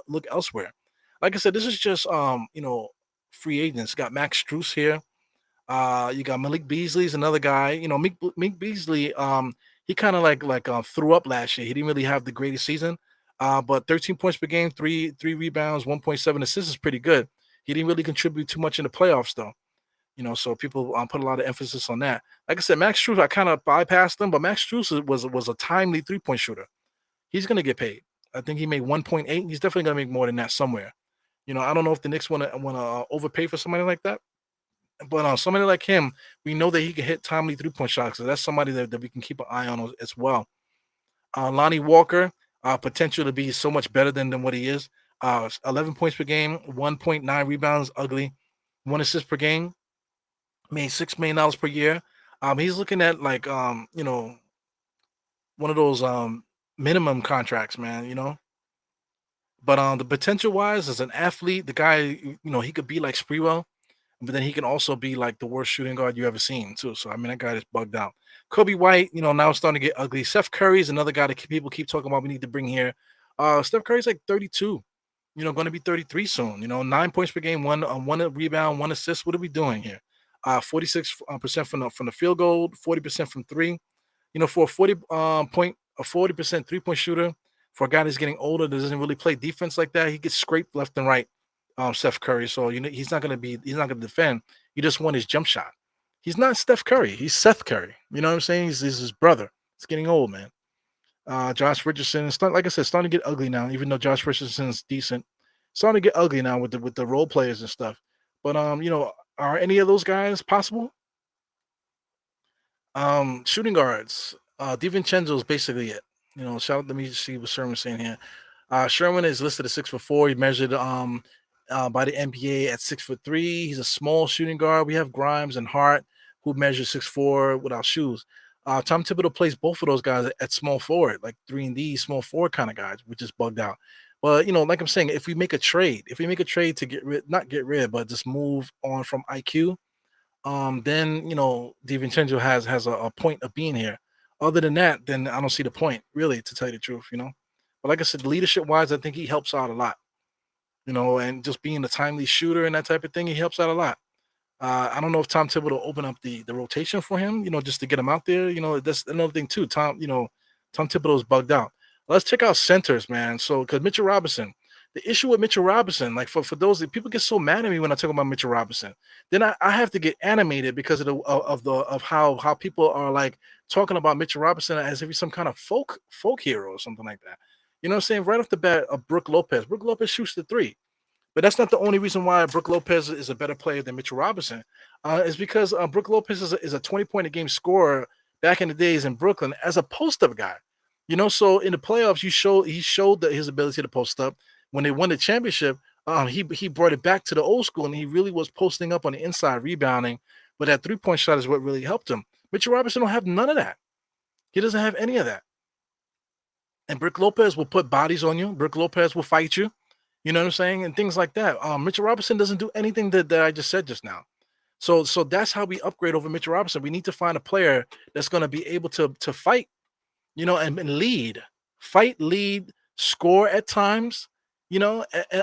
look elsewhere. Like I said, this is just free agents. Got Max Strus here. You got Malik Beasley's another guy. Malik Beasley. He kind of like threw up last year. He didn't really have the greatest season. But 13 points per game, three rebounds, 1.7 assists is pretty good. He didn't really contribute too much in the playoffs though. So people put a lot of emphasis on that. Like I said, Max Strus, I kind of bypassed him, but Max Strus was a timely 3-point shooter. He's gonna get paid. I think he made 1.8. He's definitely gonna make more than that somewhere. I don't know if the Knicks wanna overpay for somebody like that, but somebody like him, we know that he can hit timely 3-point shots. So that's somebody that we can keep an eye on as well. Lonnie Walker, potential to be so much better than what he is. 11 points per game, 1.9 rebounds, ugly, 1 assist per game, made $6 million per year. He's looking at like one of those minimum contracts, man. But the potential wise, as an athlete, the guy, he could be like Sprewell, but then he can also be like the worst shooting guard you ever seen too. So I mean, that guy is bugged out. Kobe White, now it's starting to get ugly. Steph Curry is another guy that people keep talking about. We need to bring here. Steph Curry's like 32. Going to be 33 soon. 9 points per game, one rebound, 1 assist. What are we doing here? 46% from the field goal, 40% from three. For a 40% 3-point shooter, for a guy that's getting older that doesn't really play defense like that, he gets scraped left and right. Steph Curry. So he's not gonna defend. You just want his jump shot. He's not Steph Curry. He's Seth Curry. You know what I'm saying? He's his brother. It's getting old, man. Josh Richardson. Like I said, starting to get ugly now. Even though Josh Richardson's decent, starting to get ugly now with the role players and stuff. But are any of those guys possible? Shooting guards. DiVincenzo is basically it. Shout out. Let me see what Sherman's saying here. Sherman is listed at 6'4". He measured by the NBA at 6'3". He's a small shooting guard. We have Grimes and Hart who measure 6'4" without shoes. Tom Thibodeau plays both of those guys at small forward, like 3-and-D, small forward kind of guys, which is bugged out. But like I'm saying, if we make a trade to not get rid, but just move on from IQ, then DiVincenzo has a point of being here. Other than that, then I don't see the point, really, to tell you the truth. But like I said, leadership wise, I think he helps out a lot. And just being a timely shooter and that type of thing, he helps out a lot. I don't know if Tom Thibodeau will open up the rotation for him, just to get him out there. That's another thing too. Tom Thibodeau is bugged out. Let's check out centers, man. So, because Mitchell Robinson, the issue with Mitchell Robinson, like for those that people get so mad at me when I talk about Mitchell Robinson, then I have to get animated because of how people are like talking about Mitchell Robinson as if he's some kind of folk hero or something like that. You know what I'm saying? Right off the bat, Brook Lopez. Brook Lopez shoots the three. But that's not the only reason why Brook Lopez is a better player than Mitchell Robinson. Is because Brook Lopez is a 20-point-a-game scorer back in the days in Brooklyn as a post-up guy. So in the playoffs, he showed his ability to post up. When they won the championship, he brought it back to the old school, and he really was posting up on the inside, rebounding. But that 3-point shot is what really helped him. Mitchell Robinson don't have none of that. He doesn't have any of that. And Brook Lopez will put bodies on you. Brook Lopez will fight you. You know what I'm saying? And things like that. Mitchell Robinson doesn't do anything that I just said just now. So that's how we upgrade over Mitchell Robinson. We need to find a player that's going to be able to fight, and lead, fight, lead, score at times,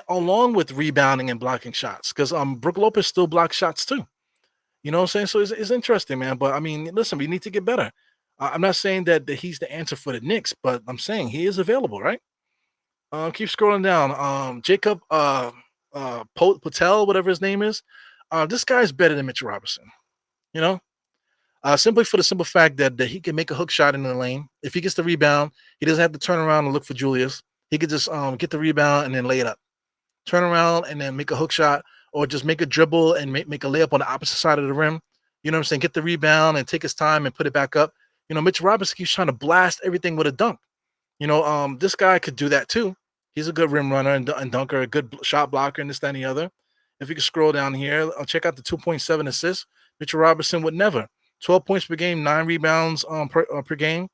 along with rebounding and blocking shots. Because Brook Lopez still blocks shots too. You know what I'm saying? So it's interesting, man. But I mean, listen, we need to get better. I'm not saying that he's the answer for the Knicks, but I'm saying he is available, right? Keep scrolling down. Jacob Patel, whatever his name is. This guy's better than Mitchell Robinson. Simply for the simple fact that he can make a hook shot in the lane. If he gets the rebound, he doesn't have to turn around and look for Julius. He could just get the rebound and then lay it up. Turn around and then make a hook shot, or just make a dribble and make a layup on the opposite side of the rim. You know what I'm saying? Get the rebound and take his time and put it back up. Mitchell Robinson keeps trying to blast everything with a dunk. This guy could do that too. He's a good rim runner and dunker, a good shot blocker, and this, that, and the other. If you can scroll down here, I'll check out the 2.7 assists. Mitchell Robinson would never. 12 points per game, 9 rebounds per game.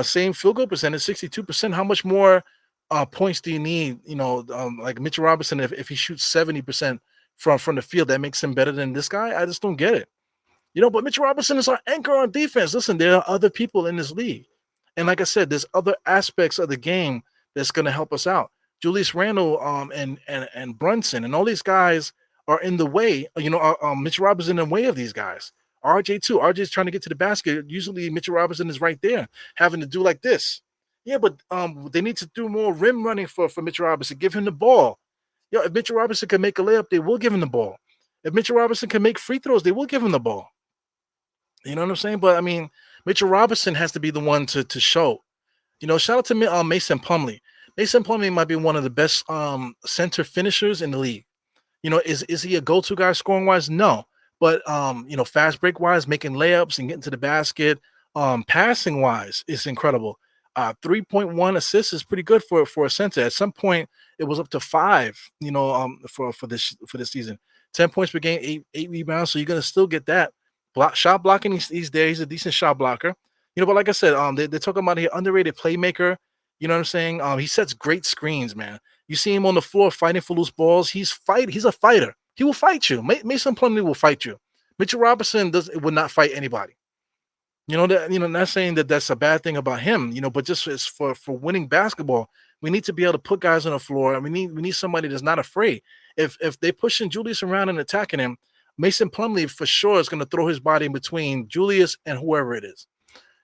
Same field goal percentage, 62%. How much more points do you need? Like Mitchell Robinson, if he shoots 70% from the field, that makes him better than this guy? I just don't get it. But Mitchell Robinson is our anchor on defense. Listen, there are other people in this league. And like I said, there's other aspects of the game that's going to help us out. Julius Randle and Brunson and all these guys are in the way. Mitchell Robinson in the way of these guys. RJ too. RJ's trying to get to the basket. Usually Mitchell Robinson is right there, having to do like this. Yeah, but they need to do more rim running for Mitchell Robinson. Give him the ball. If Mitchell Robinson can make a layup, they will give him the ball. If Mitchell Robinson can make free throws, they will give him the ball. You know what I'm saying? But I mean, Mitchell Robinson has to be the one to show. Shout out to Mason Plumlee. Mason Plumlee might be one of the best center finishers in the league. Is he a go-to guy scoring wise? No. But fast break wise, making layups and getting to the basket, passing wise, it's incredible. 3.1 assists is pretty good for a center. At some point, it was up to 5, for this season. 10 points per game, eight rebounds. So you're gonna still get that. Shot blocking, he's there. He's a decent shot blocker. But like I said, they're talking about here underrated playmaker. You know what I'm saying? He sets great screens, man. You see him on the floor fighting for loose balls. He's a fighter. He will fight you. Mason Plumlee will fight you. Mitchell Robinson would not fight anybody. Not saying that that's a bad thing about him, but just as for winning basketball, we need to be able to put guys on the floor, and we need somebody that's not afraid. If they pushing Julius around and attacking him, Mason Plumlee for sure is going to throw his body in between Julius and whoever it is.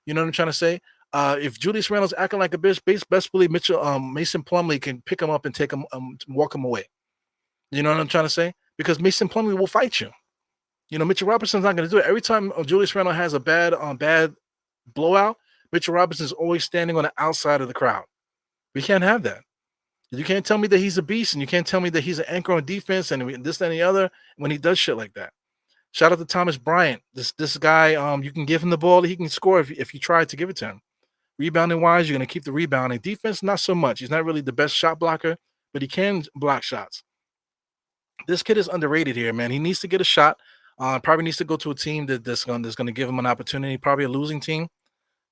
You know what I'm trying to say? If Julius Randle's acting like a bitch, best believe Mason Plumlee can pick him up and take him, walk him away. You know what I'm trying to say? Because Mason Plumlee will fight you. Mitchell Robinson's not going to do it. Every time Julius Randle has a bad blowout, Mitchell Robinson's always standing on the outside of the crowd. We can't have that. You can't tell me that he's a beast, and you can't tell me that he's an anchor on defense and this, that, and the other when he does shit like that. Shout out to Thomas Bryant. This guy, you can give him the ball, he can score if you try to give it to him. Rebounding wise, you're going to keep the rebounding. Defense, not so much. He's not really the best shot blocker, but he can block shots. This kid is underrated here, man. He needs to get a shot. Probably needs to go to a team that's going to give him an opportunity. Probably a losing team,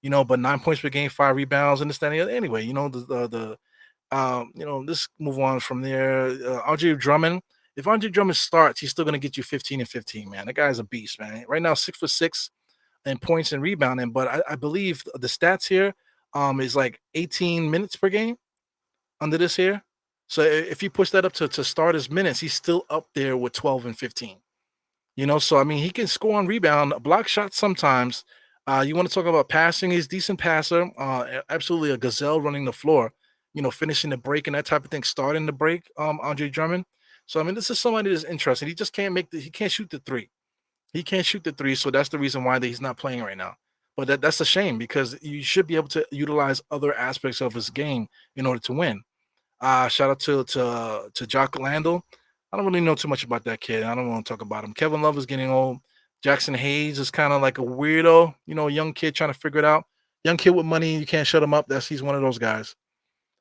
but 9 points per game, 5 rebounds, and this, that, and the other. Anyway, let's move on from there. Andre Drummond. If Andre Drummond starts, he's still going to get you 15 and 15, man. That guy's a beast, man. Right now, 6'6" in points and rebounding, but I believe the stats here is like 18 minutes per game under this here. So if you push that up to start his minutes, he's still up there with 12 and 15. So I mean, he can score on rebound, block shots sometimes. You want to talk about passing? He's a decent passer. Absolutely a gazelle running the floor. Finishing the break and that type of thing, starting the break. Andre Drummond. So I mean, this is somebody that's interesting. He just can't he can't shoot the three. He can't shoot the three, so that's the reason why he's not playing right now. But that's a shame because you should be able to utilize other aspects of his game in order to win. Shout out to Jock Landell. I don't really know too much about that kid. I don't want to talk about him. Kevin Love is getting old. Jackson Hayes is kind of like a weirdo, young kid trying to figure it out. Young kid with money, you can't shut him up. He's one of those guys.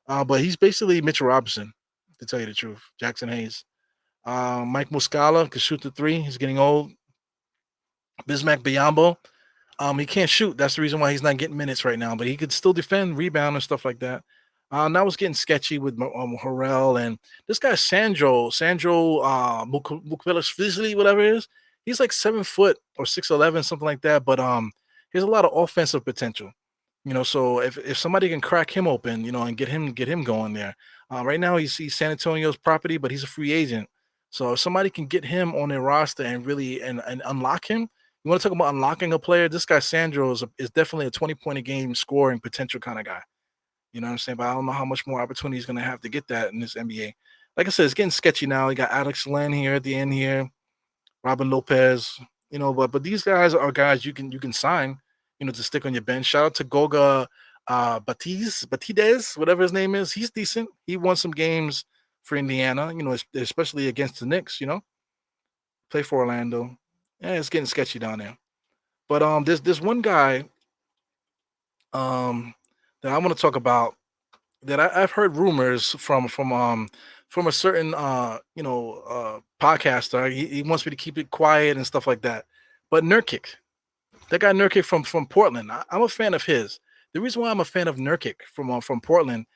But he's basically Mitchell Robinson, to tell you the truth. Jackson Hayes. Mike Muscala can shoot the three. He's getting old. Bismack Biyombo, he can't shoot. That's the reason why he's not getting minutes right now. But he could still defend, rebound, and stuff like that. Now it's getting sketchy with Harrell and this guy Sandro Mukvelishvili, whatever it is. He's like 7 foot or 6'11", something like that. But he has a lot of offensive potential. So if somebody can crack him open, and get him going there. Right now he's San Antonio's property, but he's a free agent. So if somebody can get him on their roster and really and unlock him, you want to talk about unlocking a player? This guy Sandro is definitely a 20-point a game scoring potential kind of guy. You know what I'm saying? But I don't know how much more opportunity he's going to have to get that in this NBA. Like I said, it's getting sketchy now. You got Alex Len here at the end here, Robin Lopez. But these guys are guys you can sign, to stick on your bench. Shout out to Goga Batides, whatever his name is. He's decent. He won some games for Indiana, especially against the Knicks. Play for Orlando. Yeah, it's getting sketchy down there. But there's one guy that I want to talk about that I've heard rumors from a certain podcaster. He wants me to keep it quiet and stuff like that. But Nurkic, that guy Nurkic from Portland, I'm a fan of his. The reason why I'm a fan of Nurkic from Portland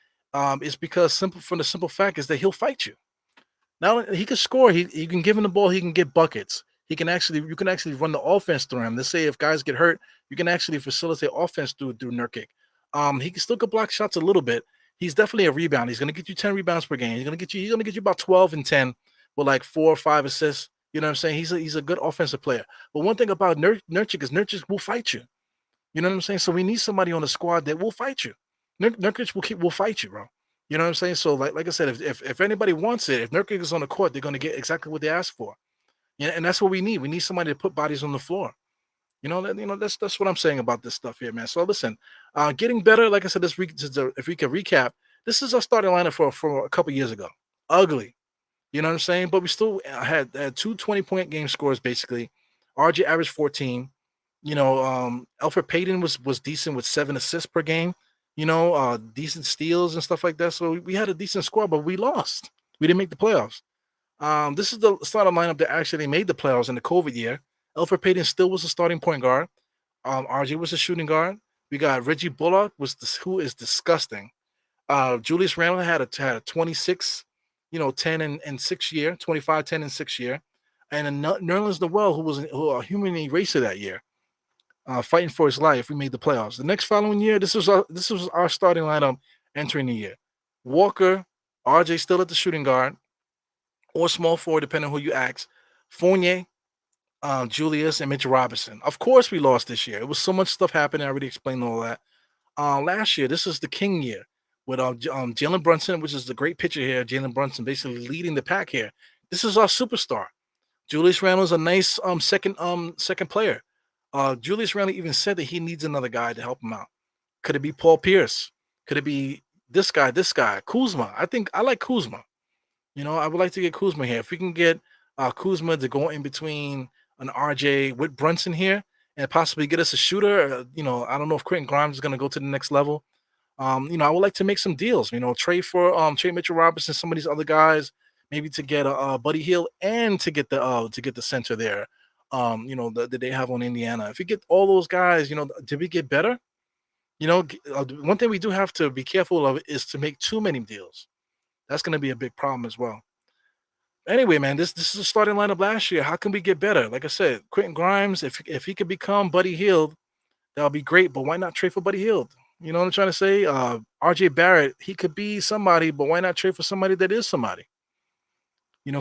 is because from the simple fact is that he'll fight you. Now he can score. You can give him the ball. He can get buckets. You can actually run the offense through him. Let's say if guys get hurt, you can actually facilitate offense through Nurkic. He can still block shots a little bit. He's definitely a rebounder. He's going to get you 10 rebounds per game. He's going to get you about 12 and 10 with like 4 or 5 assists. You know what I'm saying? He's a good offensive player. But one thing about Nurkic is Nurkic will fight you. You know what I'm saying? So we need somebody on the squad that will fight you. Nurkic will fight you, bro. You know what I'm saying? So like I said, if anybody wants it, if Nurkic is on the court, they're going to get exactly what they asked for. Yeah, and that's what we need. We need somebody to put bodies on the floor. That's what I'm saying about this stuff here, man. So listen, getting better. Like I said, if we could recap, this is our starting lineup for a couple years ago. Ugly, you know what I'm saying? But we still had two 20-point game scores basically. RJ averaged 14. Alfred Payton was decent with 7 assists per game. Decent steals and stuff like that. So we had a decent score, but we lost. We didn't make the playoffs. This is the starting lineup that actually made the playoffs in the COVID year. Alfred Payton still was a starting point guard. RJ was a shooting guard. We got Reggie Bullock, who is disgusting. Julius Randle had a 26, 10 and 6 year, 25, 10 and 6 year. And then Nerlens Noel, who a human eraser that year, fighting for his life. We made the playoffs. The next following year, this was our starting lineup entering the year. Walker, RJ still at the shooting guard or small forward, depending on who you ask. Fournier, Julius, and Mitchell Robinson. Of course, we lost this year. It was so much stuff happening. I already explained all that. Last year, this is the King year with Jalen Brunson, which is the great pitcher here. Jalen Brunson basically leading the pack here. This is our superstar. Julius Randle is a nice second player. Julius Randle even said that he needs another guy to help him out. Could it be Paul Pierce? Could it be this guy? This guy, Kuzma? I think I like Kuzma. I would like to get Kuzma here. If we can get Kuzma to go in between an RJ with Brunson here and possibly get us a shooter, I don't know if Quentin Grimes is going to go to the next level. I would like to make some deals. Trade Mitchell Robinson, some of these other guys, maybe to get a Buddy Hield and to get the center there. That they have on Indiana. If we get all those guys, did we get better? One thing we do have to be careful of is to make too many deals. That's going to be a big problem as well. Anyway, man, this is a starting lineup last year. How can we get better? Like I said, Quentin Grimes, if he could become Buddy Hield, that'll be great. But why not trade for Buddy Hield? You know what I'm trying to say? RJ Barrett, he could be somebody, but why not trade for somebody that is somebody?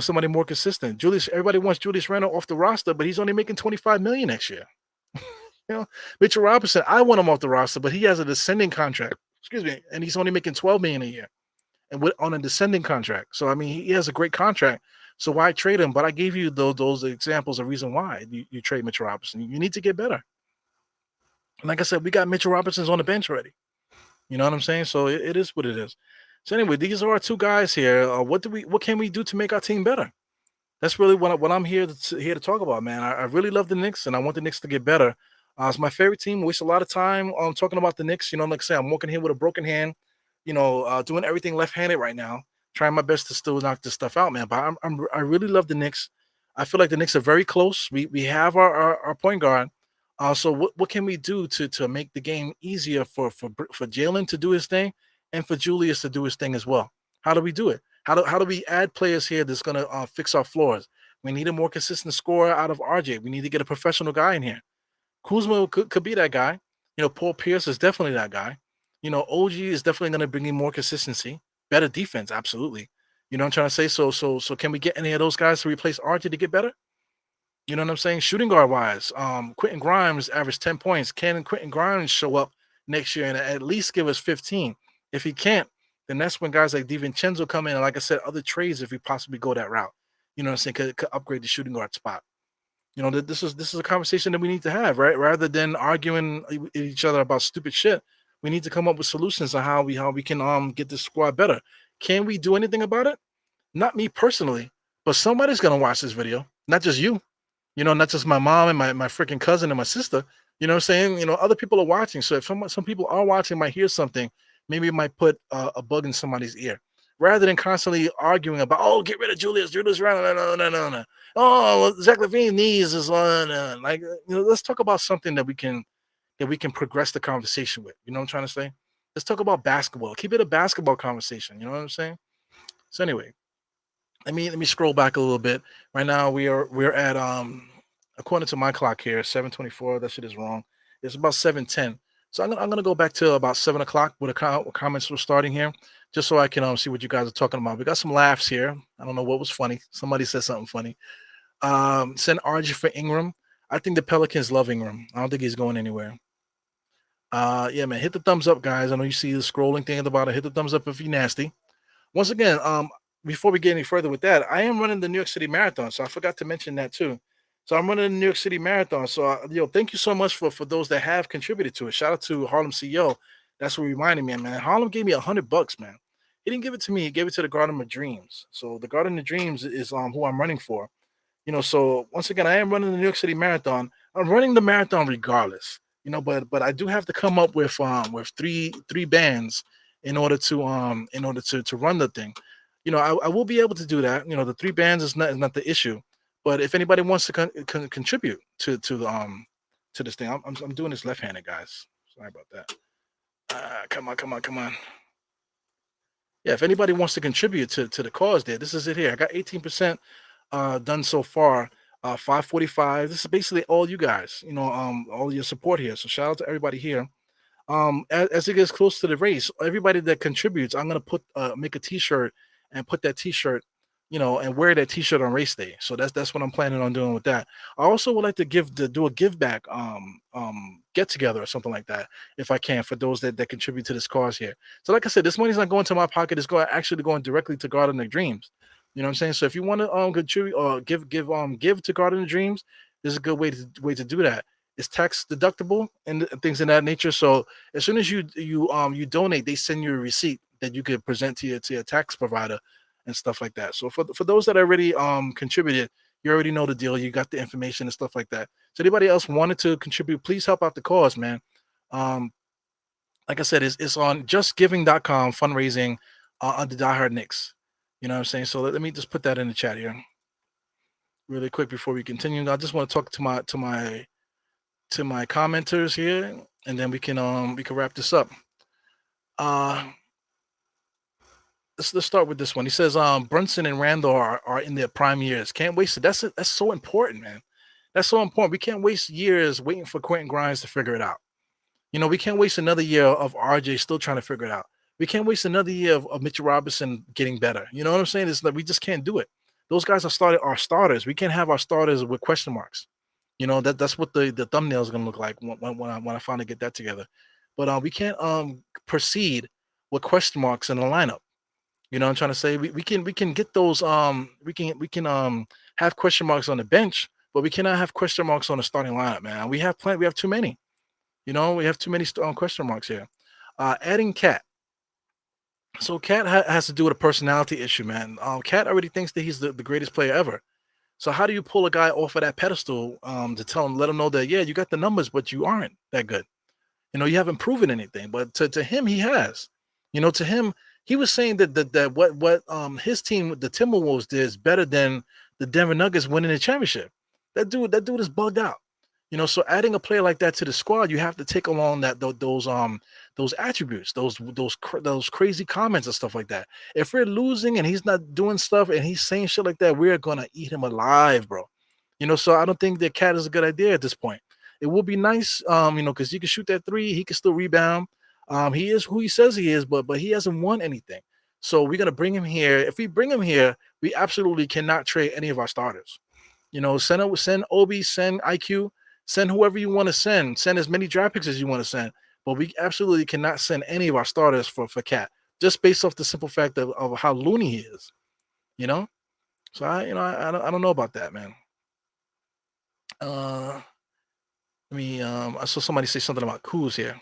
Somebody more consistent. Everybody wants Julius Randle off the roster, but he's only making 25 million next year. Mitchell Robinson, I want him off the roster, but he has a descending contract. Excuse me, and he's only making 12 million a year, and on a descending contract. So I mean, he has a great contract. So why trade him? But I gave you those examples of reason why you trade Mitchell Robinson. You need to get better. And like I said, we got Mitchell Robinson's on the bench already. You know what I'm saying? So it is what it is. So anyway, these are our two guys here. What can we do to make our team better? That's really what I'm here to talk about, man. I really love the Knicks, and I want the Knicks to get better. It's my favorite team. Waste a lot of time talking about the Knicks. Like I say, I'm walking here with a broken hand. Doing everything left-handed right now, trying my best to still knock this stuff out, man. But I really love the Knicks. I feel like the Knicks are very close. We have our point guard. So what can we do to make the game easier for Jalen to do his thing and for Julius to do his thing as well? How do we do it? How do we add players here that's gonna fix our floors? We need a more consistent scorer out of RJ. We need to get a professional guy in here. Kuzma could be that guy. Paul Pierce is definitely that guy. OG is definitely going to bring in more consistency, better defense, absolutely. You know what I'm trying to say? So can we get any of those guys to replace RJ to get better? You know what I'm saying? Shooting guard wise, Quentin Grimes averaged 10 points. Can Quentin Grimes show up next year and at least give us 15? If he can't, then that's when guys like DiVincenzo come in. And like I said, other trades if we possibly go that route. You know what I'm saying? Could upgrade the shooting guard spot. This is a conversation that we need to have, right? Rather than arguing each other about stupid shit, we need to come up with solutions on how we can get this squad better. Can we do anything about it? Not me personally, but somebody's gonna watch this video. Not just you. Not just my mom and my freaking cousin and my sister. You know what I'm saying? Other people are watching. So if some people are watching, might hear something, maybe it might put a bug in somebody's ear. Rather than constantly arguing about, oh, get rid of Julius Randle, no. Oh, Zach LaVine knees is on. Let's talk about something that we can progress the conversation with. You know what I'm trying to say? Let's talk about basketball. Keep it a basketball conversation. You know what I'm saying? So anyway, let me scroll back a little bit. Right now we're at according to my clock here, 7:24. That shit is wrong. It's about 7:10. So I'm gonna go back to about 7 o'clock with comments we're starting here, just so I can see what you guys are talking about. We got some laughs here. I don't know what was funny. Somebody said something funny. Send RJ for Ingram. I think the Pelicans love Ingram. I don't think he's going anywhere. Yeah, man, hit the thumbs up, guys. I know you see the scrolling thing at the bottom. Hit the thumbs up if you're nasty. Once again, before we get any further with that, I am running the New York City Marathon, so I forgot to mention that too. So I'm running the New York City Marathon. So thank you so much for those that have contributed to it. Shout out to Harlem CEO. That's what reminded me, man. Harlem gave me $100, man. He didn't give it to me. He gave it to the Garden of Dreams. So the Garden of Dreams is who I'm running for. So once again, I am running the New York City Marathon. I'm running the marathon regardless, but I do have to come up with three bands in order to run the thing. I will be able to do that. The three bands is not the issue. But if anybody wants to contribute to this thing, I'm doing this left-handed, guys. Sorry about that. Come on, come on, come on. Yeah, if anybody wants to contribute to the cause there, this is it here. I got 18% done so far. 545. This is basically all you guys, all your support here. So shout out to everybody here. As it gets close to the race, everybody that contributes, I'm gonna make a T-shirt and put that T-shirt, and wear that T-shirt on race day. So that's what I'm planning on doing with that. I also would like to do a give back get together or something like that if I can, for those that contribute to this cause here. So like I said, this money's not going to my pocket. It's going directly to Garden of Dreams. You know what I'm saying? So if you want to contribute or give to Garden of Dreams, this is a good way to do that. It's tax deductible and things of that nature. So as soon as you donate, they send you a receipt that you could present to your tax provider and stuff like that. So for those that already contributed, you already know the deal. You got the information and stuff like that. So anybody else wanted to contribute, please help out the cause, man. Um, like I said, it's on justgiving.com fundraising on the Die Hard Knicks. You know what I'm saying? So let me just put that in the chat here really quick before we continue. I just want to talk to my commenters here, and then we can wrap this up. Let's start with this one. He says Brunson and Randall are in their prime years. Can't waste it. That's so important, man. That's so important. We can't waste years waiting for Quentin Grimes to figure it out. We can't waste another year of RJ still trying to figure it out. We can't waste another year of Mitchell Robinson getting better. You know what I'm saying? It's like we just can't do it. Those guys are starters. We can't have our starters with question marks. That's what the thumbnail is gonna look like when I finally get that together. But we can't proceed with question marks in the lineup. I'm trying to say we can get those we can have question marks on the bench, but we cannot have question marks on the starting lineup, man. We have too many. We have too many question marks here. Adding Cat. So Cat has to do with a personality issue, man. Cat already thinks that he's the greatest player ever. So how do you pull a guy off of that pedestal to let him know that, yeah, you got the numbers, but you aren't that good. You haven't proven anything. But to him, he has. To him, he was saying that what his team, the Timberwolves, did is better than the Denver Nuggets winning the championship. That dude is bugged out. So adding a player like that to the squad, you have to take along those attributes, those crazy comments and stuff like that. If we're losing and he's not doing stuff and he's saying shit like that, we're gonna eat him alive, bro. So I don't think that Cat is a good idea at this point. It would be nice, because he can shoot that three, he can still rebound. He is who he says he is, but he hasn't won anything. So we're gonna bring him here. If we bring him here, we absolutely cannot trade any of our starters. Send Obi, send IQ. Send whoever you want to send. Send as many draft picks as you want to send. But we absolutely cannot send any of our starters for Cat, just based off the simple fact of how loony he is. So I don't know about that, man. I saw somebody say something about Kuz here.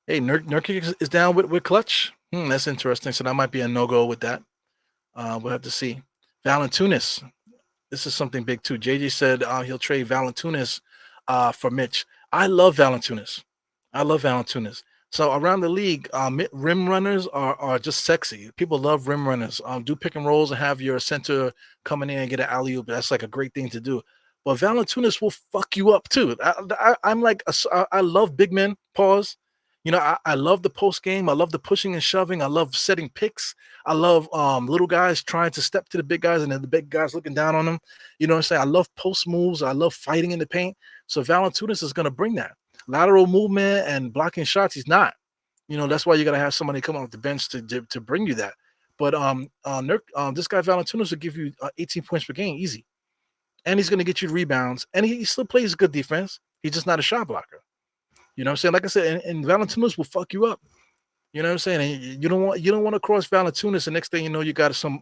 Hey, Nurkic is down with Clutch. That's interesting. So that might be a no-go with that. We'll have to see. Valanciunas. This is something big too. JJ said he'll trade Valanciunas for Mitch. I love Valanciunas. So around the league, rim runners are just sexy. People love rim runners. Do pick and rolls and have your center coming in and get an alley-oop. That's like a great thing to do. But Valanciunas will fuck you up too. I love big men. Pause. I love the post game. I love the pushing and shoving. I love setting picks. I love little guys trying to step to the big guys and then the big guys looking down on them. You know what I'm saying? I love post moves. I love fighting in the paint. So Valanciunas is going to bring that. Lateral movement and blocking shots, he's not. That's why you got to have somebody come off the bench to bring you that. But this guy Valanciunas will give you 18 points per game, easy. And he's going to get you rebounds. And he still plays good defense. He's just not a shot blocker. You know what I'm saying? Like I said, and Valanciunas will fuck you up. You know what I'm saying? And you don't want to cross Valanciunas, and next thing you know, you got some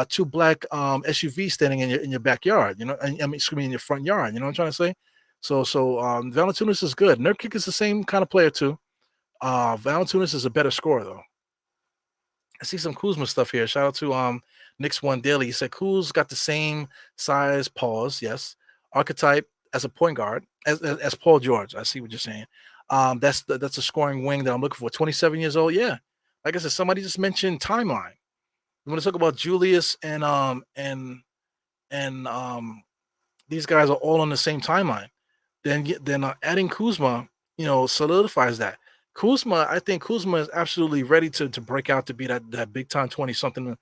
two black SUVs standing in your backyard. I mean, excuse me, in your front yard. You know what I'm trying to say? So Valanciunas is good. Nurkic is the same kind of player too. Valanciunas is a better scorer though. I see some Kuzma stuff here. Shout out to Knicks One Daily. He said Kuz got the same size, pause, yes, archetype as a point guard as Paul George. I see what you're saying. That's a scoring wing that I'm looking for. 27 years old, yeah. Like I said, somebody just mentioned timeline. We want to talk about Julius and these guys are all on the same timeline. Then adding Kuzma, solidifies that. Kuzma, I think Kuzma is absolutely ready to break out to be that big time 20 something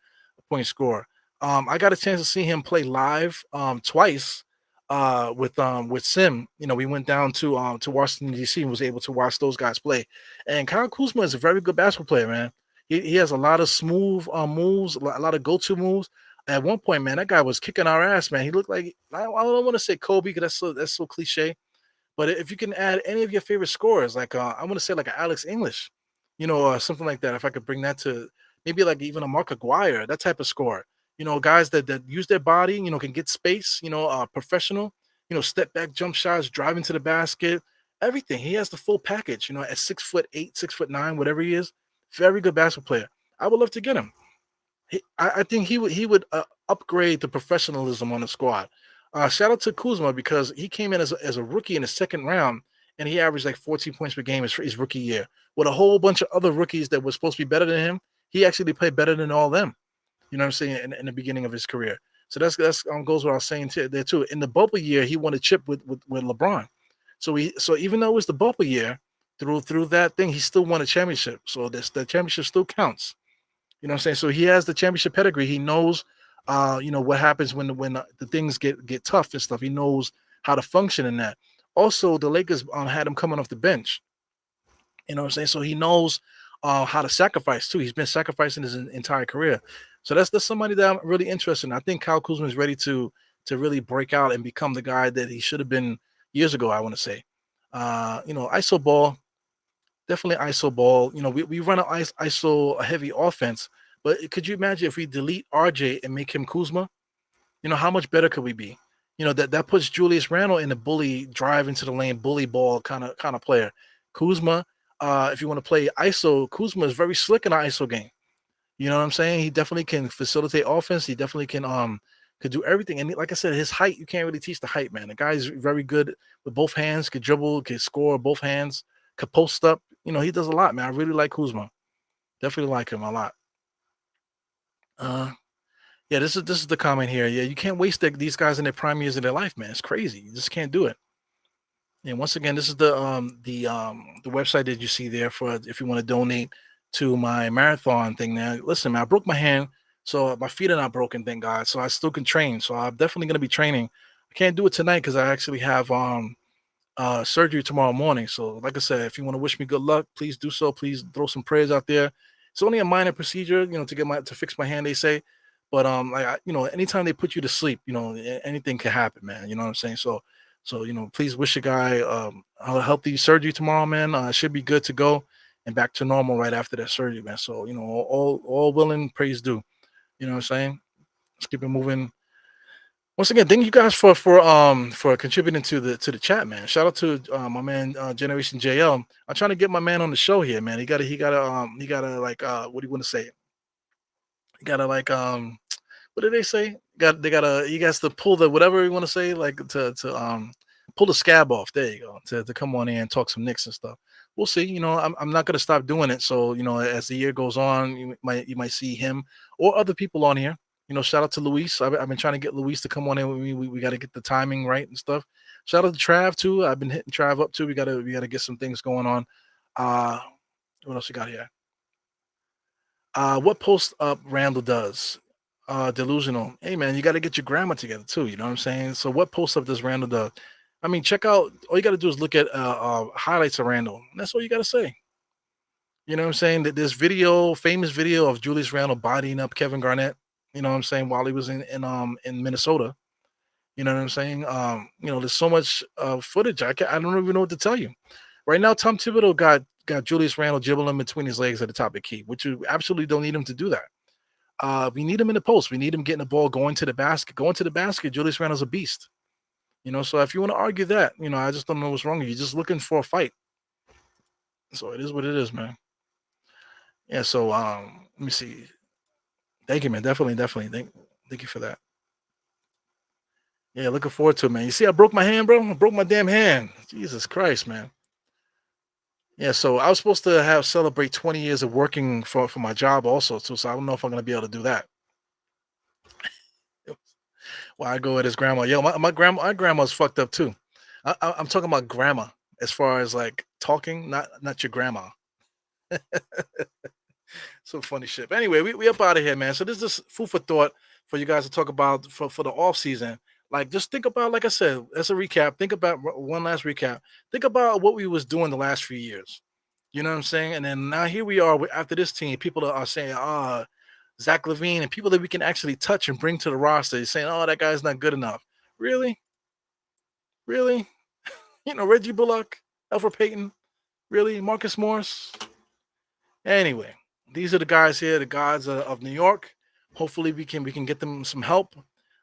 point scorer. I got a chance to see him play live twice with Sim. We went down to Washington D.C. and was able to watch those guys play. And Kyle Kuzma is a very good basketball player, man. He has a lot of smooth moves, a lot of go-to moves. At one point, man, that guy was kicking our ass, man. He looked like I don't want to say Kobe because that's so cliche. But if you can add any of your favorite scorers, like I want to say like a Alex English, something like that. If I could bring that to maybe like even a Mark Aguirre, that type of score. Guys that use their body, can get space. Professional. Step back jump shots, driving to the basket, everything. He has the full package. At 6'8", 6'9", whatever he is, very good basketball player. I would love to get him. I think he would upgrade the professionalism on the squad. Shout out to Kuzma because he came in as a rookie in the second round and he averaged like 14 points per game his rookie year. With a whole bunch of other rookies that were supposed to be better than him, he actually played better than all of them. You know what I'm saying? In the beginning of his career. So that's goes what I was saying there too. In the bubble year, he won a chip with LeBron. So even though it was the bubble year, through that thing, he still won a championship. So the championship still counts. You know what I'm saying? So he has the championship pedigree. He knows, what happens when the things get tough and stuff. He knows how to function in that. Also, the Lakers had him coming off the bench. You know what I'm saying? So he knows how to sacrifice too. He's been sacrificing his entire career. So that's somebody that I'm really interested in. I think Kyle Kuzma is ready to really break out and become the guy that he should have been years ago. I want to say, ISO ball. Definitely ISO ball. We run an ISO heavy offense, but could you imagine if we delete RJ and make him Kuzma? How much better could we be? That puts Julius Randle in the bully drive into the lane, bully ball kind of player. Kuzma, if you want to play ISO, Kuzma is very slick in an ISO game. You know what I'm saying? He definitely can facilitate offense. He definitely could do everything. And like I said, his height, you can't really teach the height, man. The guy's very good with both hands, could dribble, could score both hands, could post up. He does a lot, man. I really like Kuzma. Definitely like him a lot. Uh, yeah, this is the comment here. Yeah, you can't waste these guys in their prime years of their life, man. It's crazy. You just can't do it. And once again, this is the website that you see there for if you want to donate to my marathon thing. Now, listen, man, I broke my hand, so my feet are not broken, thank God. So I still can train. So I'm definitely gonna be training. I can't do it tonight because I actually have surgery tomorrow morning. So, like I said, if you want to wish me good luck, please do so. Please throw some prayers out there. It's only a minor procedure, to fix my hand. They say, but anytime they put you to sleep, anything can happen, man. You know what I'm saying? So please wish a guy a healthy surgery tomorrow, man. Should be good to go and back to normal right after that surgery, man. So all willing, praise due. You know what I'm saying? Let's keep it moving. Once again, thank you guys for contributing to the chat, man. Shout out to my man Generation JL. I'm trying to get my man on the show here, man. He gotta like what do you want to say? He gotta like what did they say? He has to pull the whatever you want to say, like to pull the scab off. There you go. To come on in and talk some Knicks and stuff. We'll see. I'm not gonna stop doing it. So as the year goes on, you might see him or other people on here. Shout out to Luis. I've been trying to get Luis to come on in with me. We got to get the timing right and stuff. Shout out to Trav too. I've been hitting Trav up too. We gotta get some things going on. Uh, what else we got here? What post up Randall does? Delusional. Hey man, you got to get your grammar together too. You know what I'm saying? So what post up does Randall do? I mean, check out. All you got to do is look at highlights of Randall. That's all you got to say. You know what I'm saying? That this famous video of Julius Randle bodying up Kevin Garnett. You know what I'm saying? While he was in Minnesota. You know what I'm saying? There's so much footage. I don't even know what to tell you. Right now, Tom Thibodeau got got Julius Randle dribbling between his legs at the top of the key, which you absolutely don't need him to do that. We need him in the post. We need him getting the ball, going to the basket. Going to the basket, Julius Randle's a beast. So if you want to argue that, I just don't know what's wrong with you. You're just looking for a fight. So it is what it is, man. Yeah, so let me see. Thank you, man. Definitely. Thank you for that. Yeah, looking forward to it, man. You see, I broke my hand, bro. I broke my damn hand. Jesus Christ, man. Yeah, so I was supposed to celebrate 20 years of working for my job also, too. So I don't know if I'm gonna be able to do that. Well, I go with his grandma. Yo, my grandma's fucked up too. I'm talking about grandma as far as like talking, not your grandma. So funny shit. But anyway, we up out of here, man. So this is food for thought for you guys to talk about for the off season. Like, just think about, like I said, as a recap. Think about one last recap. Think about what we was doing the last few years. You know what I'm saying? And then now here we are after this team. People are saying, Zach LaVine, and people that we can actually touch and bring to the roster. They're saying, that guy's not good enough. Really? Reggie Bullock, Elfrid Payton. Really? Marcus Morris? Anyway, these are the guys here, the gods of New York. Hopefully we can get them some help.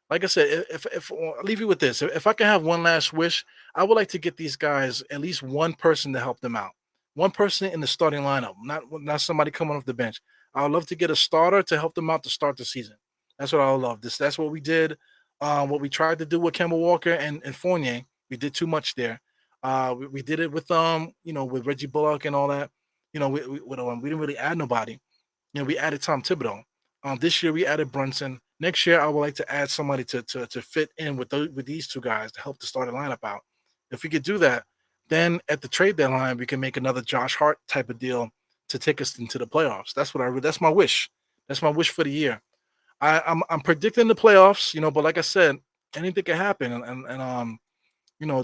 Like I said, if I'll leave you with this. If I can have one last wish, I would like to get these guys at least one person to help them out. One person in the starting lineup, not somebody coming off the bench. I would love to get a starter to help them out to start the season. That's what I would love. That's what we did. What we tried to do with Kemba Walker and Fournier. We did too much there. We did it with with Reggie Bullock and all that. We didn't really add nobody. We added Tom Thibodeau. This year we added Brunson. Next year I would like to add somebody to fit in with these two guys to help the starting lineup out. If we could do that, then at the trade deadline we can make another Josh Hart type of deal to take us into the playoffs. That's my wish. That's my wish for the year. I'm predicting the playoffs, but like I said, anything can happen. And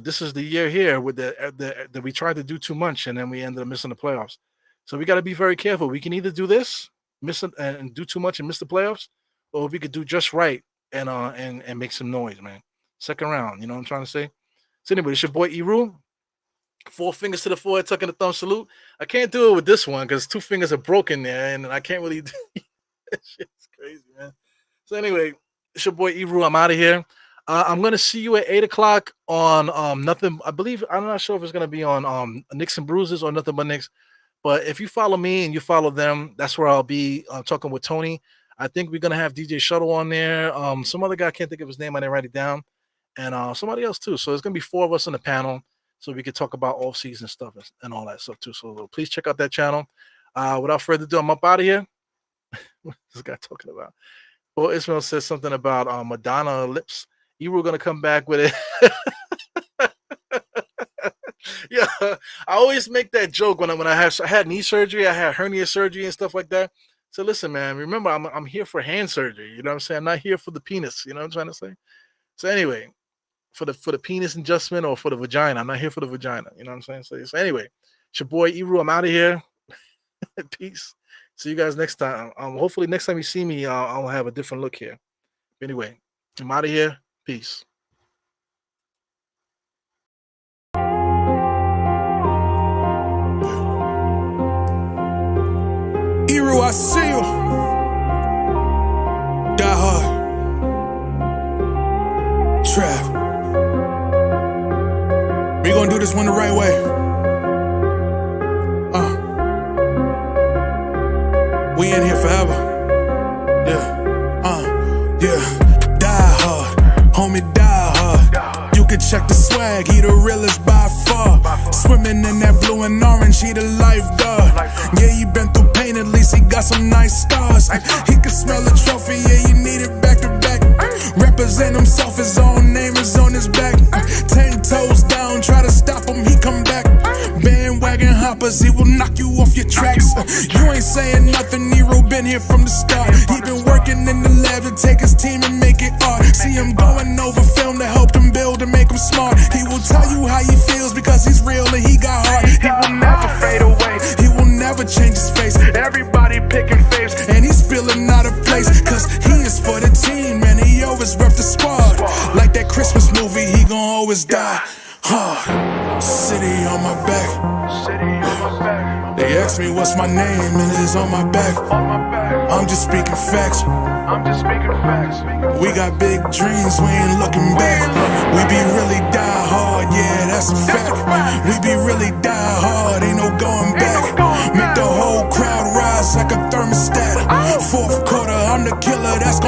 this is the year here with that we tried to do too much and then we ended up missing the playoffs. So we got to be very careful. We can either do this, miss it and do too much and miss the playoffs, or we could do just right and make some noise, man. Second round, you know what I'm trying to say? So anyway, it's your boy Eru. 4 fingers to the forehead, tucking the thumb salute. I can't do it with this one because 2 fingers are broken there, and I can't really do that. Shit's crazy, man. So anyway, it's your boy Eru. I'm out of here. I'm gonna see you at 8 o'clock on nothing. I believe I'm not sure if it's gonna be on Knicks and Bruises or Nothing But Knicks. But if you follow me and you follow them, that's where I'll be talking with Tony. I think we're gonna have DJ Shuttle on there. Some other guy, I can't think of his name. I didn't write it down, and somebody else too. So it's gonna be 4 of us on the panel, so we can talk about off-season stuff and all that stuff too. So please check out that channel. Without further ado, I'm up out of here. What's this guy talking about? Well, Ismail says something about Madonna lips. You were gonna come back with it. Yeah, I always make that joke when I had knee surgery, I had hernia surgery and stuff like that. So listen, man, remember I'm here for hand surgery. You know what I'm saying? I'm not here for the penis. You know what I'm trying to say? So anyway, for the penis adjustment or for the vagina, I'm not here for the vagina. You know what I'm saying? So anyway, it's your boy Eru. I'm out of here. Peace. See you guys next time. Hopefully next time you see me, I'll have a different look here. Anyway, I'm out of here. Peace. Eru, I see you. Die hard. Trap. We gonna do this one the right way. We in here forever. Yeah. Die hard. Homie, die hard. You can check the swag, he the realest by far. Swimming in that blue and orange, he the lifeguard. Yeah, he been through pain, at least he got some nice scars. He can smell the trophy, yeah, you need it back to back. Represent himself, his own name is on his back. 10 toes down, try to stop him, he come back. Bandwagon hoppers, he will knock you off your tracks. You ain't saying nothing, Nero been here from the start. He been working in the lab to take his team and make it art. See him going over film to help him build and make him smart. He will tell you how he feels because he's real and he got heart. He will never fade away, he will never change his face. Everybody picking faves, and he's feeling out of place. Cause he is for the team, and he always rep the squad. Like that Christmas movie, he gon' always die hard. City on my back. They ask me what's my name and it's on my back. I'm just speaking facts. We got big dreams, we ain't looking back. We be really die hard, yeah, that's a fact. We be really die hard, ain't no going back. Make the whole crowd rise like a thermostat. Fourth quarter, I'm the killer, that's gon'